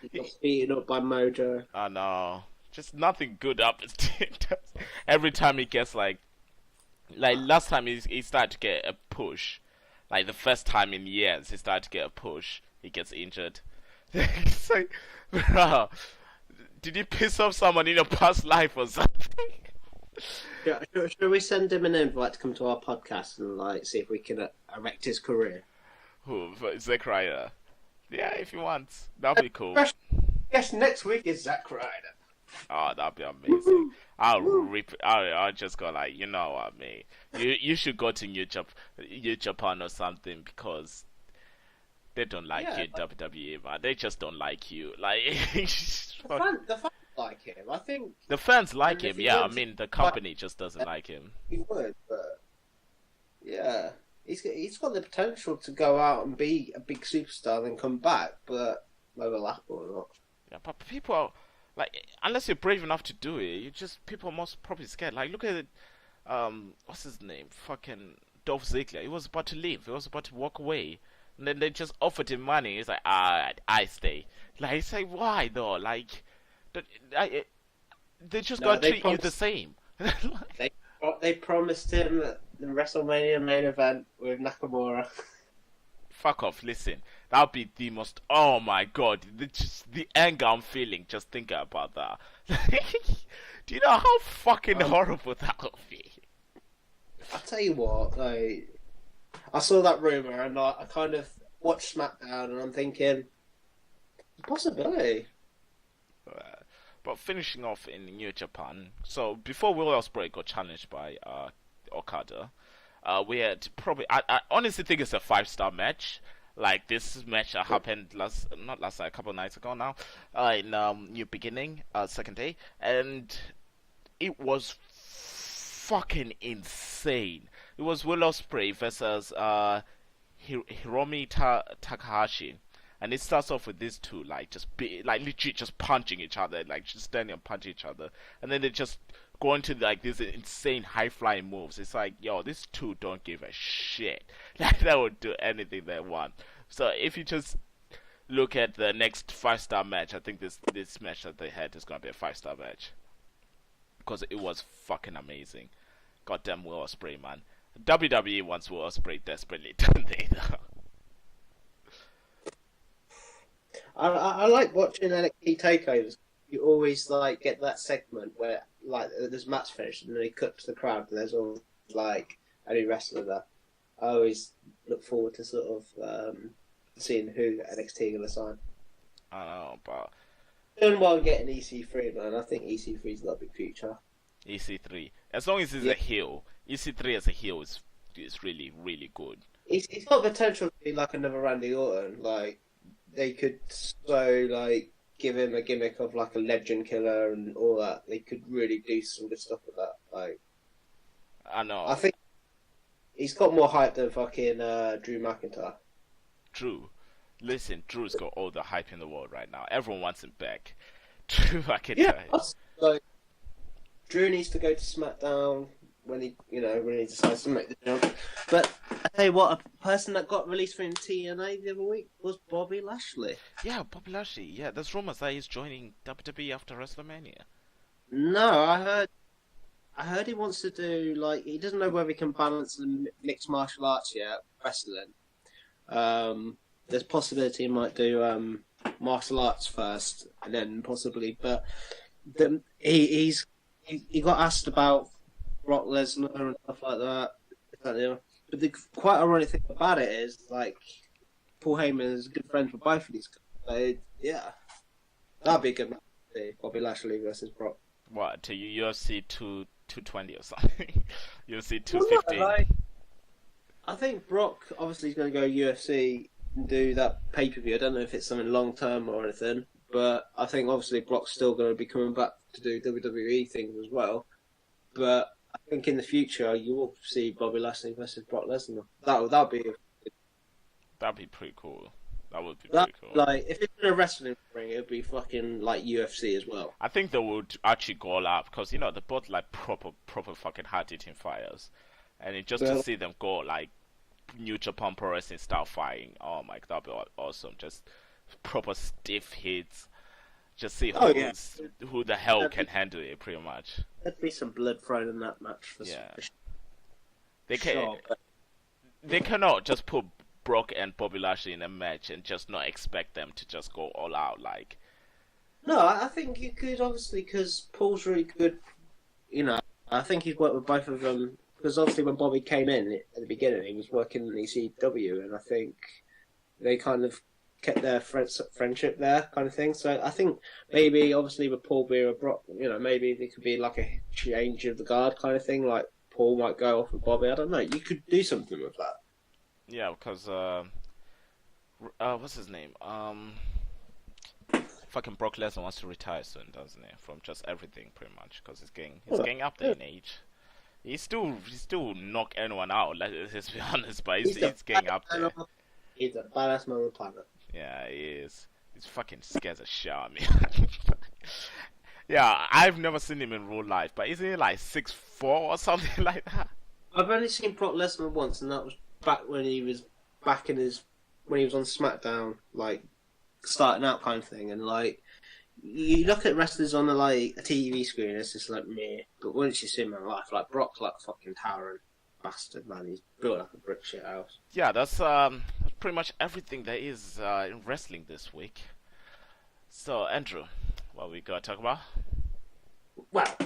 Speaker 2: He got beaten up by Mojo.
Speaker 1: I know. Just nothing good happens to him. Every time he gets like last time he started to get a push, like the first time in years he started to get a push, he gets injured. It's like, bro, did you piss off someone in your past life or something?
Speaker 2: Should we send him an invite to come to our podcast and like see if we can erect his career?
Speaker 1: Who? Zack Ryder. Yeah, if you want, that'll be cool.
Speaker 2: Yes, next week is Zack Ryder.
Speaker 1: Oh, that'd be amazing. I'll just go like, you know what I mean. You should go to New Japan or something because they don't like you, WWE, man. They just don't like you. Like
Speaker 2: The fans like him. I think
Speaker 1: the fans like
Speaker 2: And if
Speaker 1: him,
Speaker 2: he
Speaker 1: yeah. I
Speaker 2: wins-
Speaker 1: mean, the company just doesn't like him.
Speaker 2: he would, but yeah, he's got the potential to go out and be a big superstar and then come back, but whether it'll happen or not.
Speaker 1: Yeah, but people are like, unless you're brave enough to do it, people are most probably scared. Like, look at it. What's his name? Fucking Dolph Ziggler. He was about to leave. He was about to walk away. And then they just offered him money. He's like, I stay. Like, it's like, why though? Like, they just
Speaker 2: No,
Speaker 1: gotta
Speaker 2: they
Speaker 1: treat you the same.
Speaker 2: They promised him the WrestleMania main event with Nakamura.
Speaker 1: Fuck off, listen. That'll be the most, oh my god, the anger I'm feeling just thinking about that. Do you know how fucking horrible that would be?
Speaker 2: I tell you what, like I saw that rumor and I kind of watched SmackDown and I'm thinking, possibility.
Speaker 1: But finishing off in New Japan, so before Will Ospreay got challenged by Okada, we had probably I honestly think it's a 5-star match. Like this match that happened not last night, a couple of nights ago now, in New Beginning, second day, and it was fucking insane. It was Will Ospreay versus Hiromi Takahashi, and it starts off with these two like like literally just punching each other, like just standing and punching each other, and then they just go into like these insane high flying moves. It's like, yo, these two don't give a shit. Like they would do anything they want. So if you just look at the next 5-star match, I think this match that they had is gonna be a 5-star match because it was fucking amazing. Goddamn Will Ospreay, man. WWE wants Will Ospreay desperately, don't they?
Speaker 2: I like watching NXT takeovers. You always like get that segment where like there's match finished and then they cut to the crowd and there's all like a new wrestler there. I always look forward to sort of seeing who NXT are going to sign.
Speaker 1: I don't know, but
Speaker 2: Doing well getting EC3, man. I think EC3's got a big future.
Speaker 1: EC3, as long as he's a heel, EC3 as a heel is really really good.
Speaker 2: He's got potential to be like another Randy Orton. Like they could like give him a gimmick of like a legend killer and all that. They could really do some good stuff with that. Like
Speaker 1: I know.
Speaker 2: I think he's got more hype than fucking Drew McIntyre.
Speaker 1: Drew, listen, Drew's got all the hype in the world right now. Everyone wants him back. Drew McIntyre.
Speaker 2: Yeah, like Drew needs to go to SmackDown when he decides to make the jump. But I tell you what, a person that got released from TNA the other week was Bobby Lashley.
Speaker 1: Yeah, Bobby Lashley. Yeah, there's rumors that he's joining WWE after WrestleMania.
Speaker 2: No, I heard he wants to do like he doesn't know whether he can balance the mixed martial arts yet, wrestling. There's possibility he might do martial arts first and then possibly, but he got asked about Brock Lesnar and stuff like that. But the quite ironic thing about it is like Paul Heyman is a good friend for both of these guys. So, yeah, that'd be a good match. Bobby Lashley versus Brock.
Speaker 1: What, to UFC 220 or something? UFC 215.
Speaker 2: Well, I think Brock obviously is going to go UFC and do that pay-per-view. I don't know if it's something long-term or anything, but I think obviously Brock's still going to be coming back to do WWE things as well. But I think in the future you will see Bobby Lashley versus Brock Lesnar. That'll be
Speaker 1: That'd be pretty cool. That would be pretty cool.
Speaker 2: Like if it's in a wrestling ring, it'd be fucking like UFC as well.
Speaker 1: I think they would actually go all out because they're both like proper fucking hard hitting fighters, and to see them go like New Japan Pro Wrestling style fighting, oh my god, that'd be awesome. Just proper stiff hits. Just see who the hell can handle it, pretty much.
Speaker 2: There'd be some blood thrown in that match for
Speaker 1: yeah.
Speaker 2: sure.
Speaker 1: They cannot just put Brock and Bobby Lashley in a match and just not expect them to just go all out like.
Speaker 2: No, I think you could obviously because Paul's really good. I think he's worked with both of them because obviously when Bobby came in at the beginning, he was working in ECW, and I think they kind of kept their friendship there, kind of thing. So I think maybe obviously with Paul being a Brock, maybe there could be like a change of the guard kind of thing. Like Paul might go off with Bobby. I don't know. You could do something with that.
Speaker 1: Yeah, because what's his name? Fucking Brock Lesnar wants to retire soon, doesn't he? From just everything, pretty much, because he's getting up there in age. He's still knock anyone out. Let's be honest, but he's getting up there.
Speaker 2: He's a badass man on the planet.
Speaker 1: Yeah, he is. He's fucking scares the shit out of me. Yeah, I've never seen him in real life, but isn't he like 6'4" or something like that?
Speaker 2: I've only seen Brock Lesnar once, and that was back when he was when he was on SmackDown, like starting out kind of thing. And like you look at wrestlers on a TV screen, it's just like meh. But once you see him in life, like Brock's like a fucking towering bastard, man. He's built like a brick shit house.
Speaker 1: Yeah, that's pretty much everything there is in wrestling this week. So Andrew, what we gotta talk about?
Speaker 2: Well,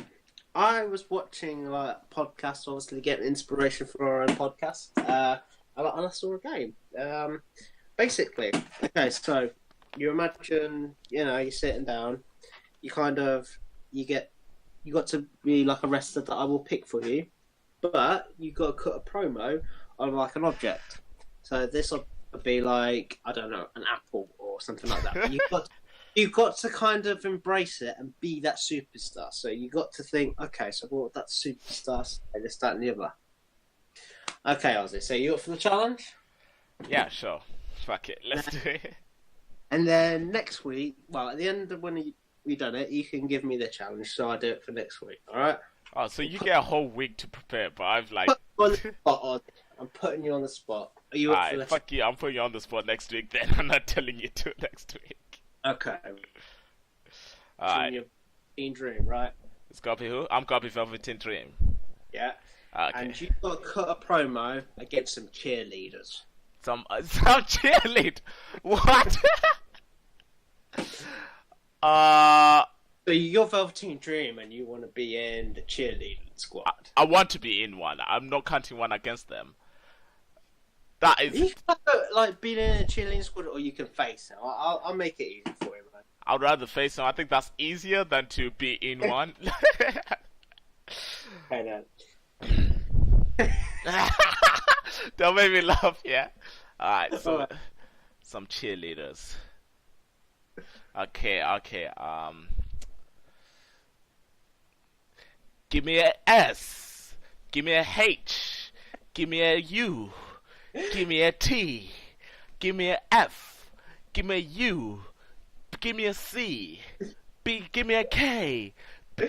Speaker 2: I was watching podcasts, obviously, to get inspiration for our own podcast. I saw a game. Basically, okay, so you imagine, you're sitting down, you kind of, you got to be like a wrestler that I will pick for you, but you got to cut a promo on like an object. So this will be like, I don't know, an apple or something like that. You got to kind of embrace it and be that superstar. So you got to think, okay, so what that superstar say, this, that, and the other. Okay, Ozzy, so you up for the challenge?
Speaker 1: Yeah, sure. Fuck it, let's do it.
Speaker 2: And then next week, well, at the end of when we done it, you can give me the challenge, so I do it for next week. All right?
Speaker 1: Oh, so you get a whole week to prepare, but I've like.
Speaker 2: On the spot, Ozzy. I'm putting you on the spot. Are you up for
Speaker 1: Alright,
Speaker 2: the
Speaker 1: fuck you. I'm putting you on the spot next week. Then I'm not telling you to next week.
Speaker 2: Okay.
Speaker 1: Alright.
Speaker 2: Your teen dream, right?
Speaker 1: It's Copy who? I'm Copy Velveteen Dream.
Speaker 2: Yeah.
Speaker 1: Okay.
Speaker 2: And you've got to cut a promo against some cheerleaders.
Speaker 1: Some cheerlead. What?
Speaker 2: So you're Velveteen Dream and you want to be in the cheerleading squad.
Speaker 1: I want to be in one. I'm not counting one against them. That is.
Speaker 2: You can like be in a cheerleading squad, or you can face them. I'll make it easy for you, man.
Speaker 1: I'd rather face them. I think that's easier than to be in one.
Speaker 2: Okay,
Speaker 1: Don't make me laugh, yeah? Alright, so.
Speaker 2: Alright.
Speaker 1: Some cheerleaders. Okay. Give me a S. Give me a H. Give me a U. Give me a T. Give me a F. Give me a U. Give me a C. Give me a K.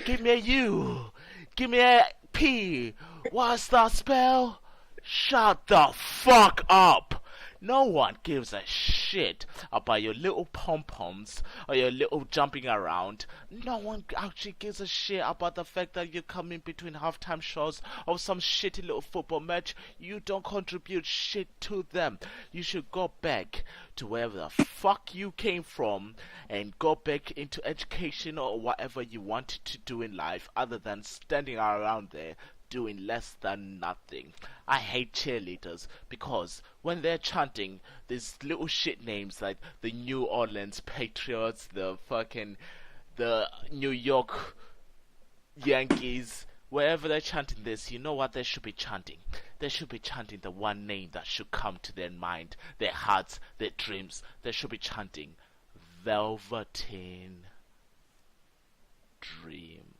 Speaker 1: Give me a U. Give me a P. What's that spell? Shut the fuck up. No one gives a shit about your little pom-poms or your little jumping around. No one actually gives a shit about the fact that you come in between halftime shows of some shitty little football match. You don't contribute shit to them. You should go back to wherever the fuck you came from and go back into education or whatever you wanted to do in life other than standing around there doing less than nothing. I hate cheerleaders because when they're chanting these little shit names like the New Orleans Patriots, the New York Yankees, wherever they're chanting this, you know what they should be chanting? They should be chanting the one name that should come to their mind, their hearts, their dreams. They should be chanting Velveteen Dream.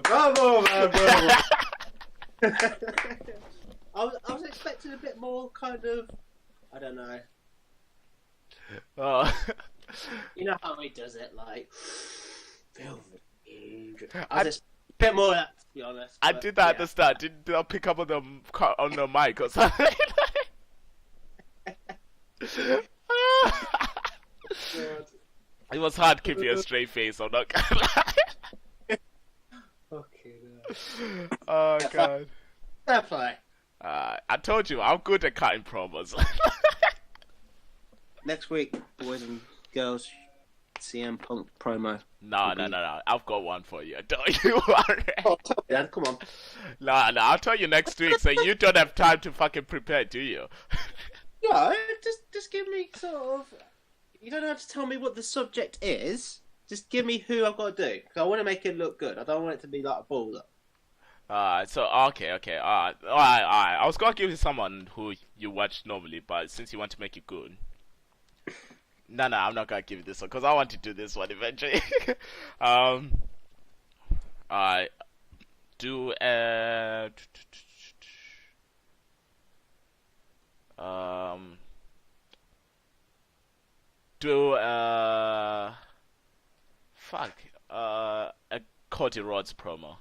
Speaker 2: Bravo, man, bravo. I was expecting a bit more kind of, I don't know. You know how he does it, like Velveteen. I was a bit more of that, to be honest.
Speaker 1: I did that at the start. Did I pick up on the mic or something? It was hard keeping a straight face. I'm not gonna lie.
Speaker 2: Okay.
Speaker 1: Oh god.
Speaker 2: Fair play.
Speaker 1: I told you I'm good at cutting promos.
Speaker 2: Next week, boys and girls, CM Punk promo.
Speaker 1: No. I've got one for you. Don't you worry.
Speaker 2: Oh, tell me, Dan. Come on.
Speaker 1: No. I'll tell you next week. So you don't have time to fucking prepare, do you?
Speaker 2: No, just give me sort of. You don't have to tell me what the subject is. Just give me who I've got to do. Because I want to make it look good. I don't want it to be like a baller.
Speaker 1: Okay. Alright. I was gonna give you someone who you watch normally, but since you want to make it good. No, I'm not gonna give you this one, because I want to do this one eventually. I do a Cody Rhodes promo.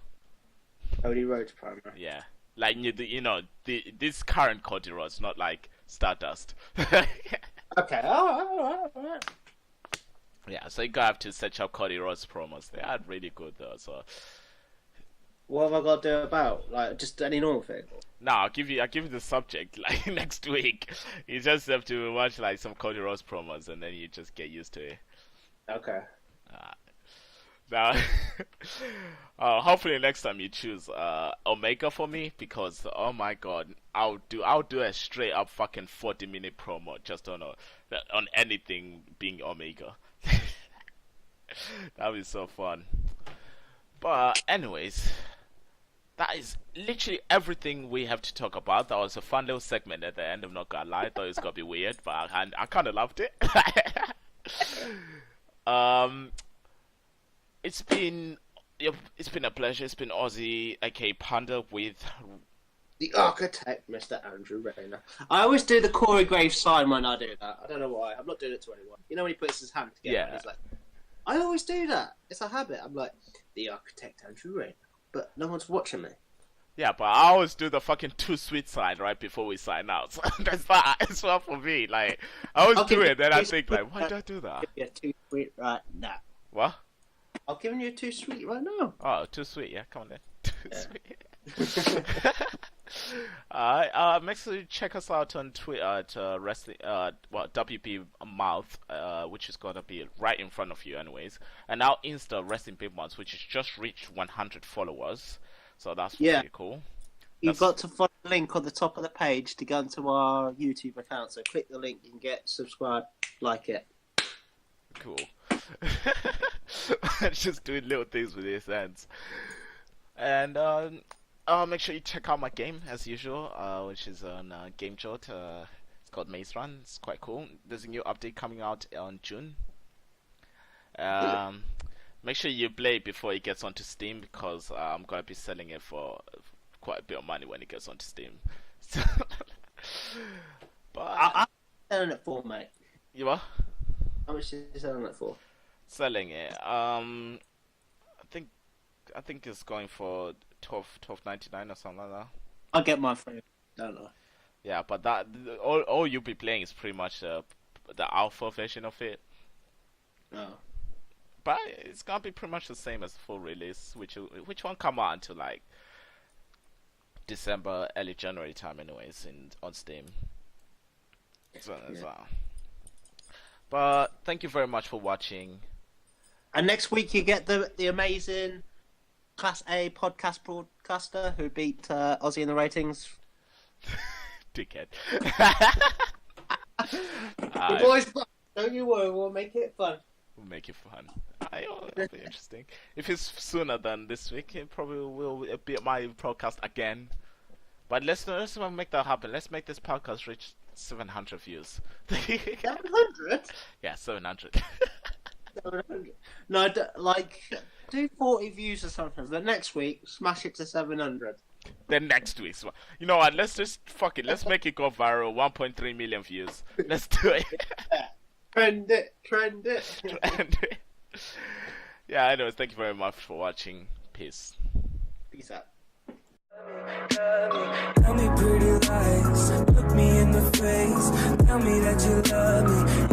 Speaker 2: Cody Rhodes promo.
Speaker 1: Yeah, like this current Cody Rhodes, not like Stardust.
Speaker 2: Okay, alright.
Speaker 1: Yeah, so you gotta have to search up Cody Rhodes promos. They are really good though. So
Speaker 2: what have I got to do about? Like, just any normal thing?
Speaker 1: no, I'll give you the subject like next week. You just have to watch like some Cody Rhodes promos, and then you just get used to it.
Speaker 2: Okay.
Speaker 1: Now, hopefully next time you choose Omega for me, because oh my god, I'll do a straight up fucking 40-minute promo just on anything being Omega. That would be so fun. But anyways, that is literally everything we have to talk about. That was a fun little segment at the end. I'm not gonna lie, I thought it was gonna be weird, but I kind of loved it. It's been a pleasure. It's been Aussie, aka Panda, with
Speaker 2: the architect, Mr. Andrew Rayner. I always do the Corey Graves sign when I do that. I don't know why. I'm not doing it to anyone. You know when he puts his hand together?
Speaker 1: Yeah.
Speaker 2: And he's like, I always do that. It's a habit. I'm like, the architect, Andrew Rayner. But no one's watching me.
Speaker 1: Yeah, but I always do the fucking too sweet sign right before we sign out. So that's not. It's not for me. Like I always do it, then I think like, why did I do that?
Speaker 2: You're too sweet right now.
Speaker 1: What?
Speaker 2: I'm giving you too sweet right now.
Speaker 1: Oh, too sweet. Yeah, come on then. Too sweet. Make sure you check us out on Twitter at wrestling. WP Mouth, which is gonna be right in front of you, anyways. And now Insta Wrestling Big Mouth, which has just reached 100 followers. So that's pretty cool.
Speaker 2: You've got to follow the link on the top of the page to go into our YouTube account. So click the link, you can get subscribed, like it.
Speaker 1: Cool. Just doing little things with his hands. And make sure you check out my game as usual, which is on Game Jot. It's called Maze Run. It's quite cool. There's a new update coming out on June. Make sure you play it before it gets onto Steam, because I'm gonna be selling it for quite a bit of money when it gets onto Steam. But
Speaker 2: I'm selling it for, mate.
Speaker 1: You are?
Speaker 2: How much are you selling it for?
Speaker 1: Selling it. I think it's going for $12.99 or something like that.
Speaker 2: I'll get mine for you, don't I?
Speaker 1: Yeah, but that all you'll be playing is pretty much the alpha version of it.
Speaker 2: No.
Speaker 1: But it's gonna be pretty much the same as the full release, which won't come out until like December, early January time, anyways, on Steam. So. But thank you very much for watching.
Speaker 2: And next week you get the amazing Class A podcast broadcaster who beat Aussie in the ratings.
Speaker 1: Dickhead.
Speaker 2: Boys, don't you worry, we'll make it fun.
Speaker 1: We'll make it fun. That'll be interesting. If it's sooner than this week, it probably will be my podcast again. But let's make that happen. Let's make this podcast reach 700 views.
Speaker 2: 700?
Speaker 1: Yeah, 700.
Speaker 2: 700. No, do 40 views or something. The next week, smash it to 700.
Speaker 1: Then next week, you know what? Let's just fuck it. Let's make it go viral. 1.3 million views. Let's do it.
Speaker 2: Trend it.
Speaker 1: Trend it. Yeah, anyways, thank you very much for watching. Peace.
Speaker 2: Peace out.
Speaker 3: Tell me pretty lies, look me in the face. Tell me that you love me.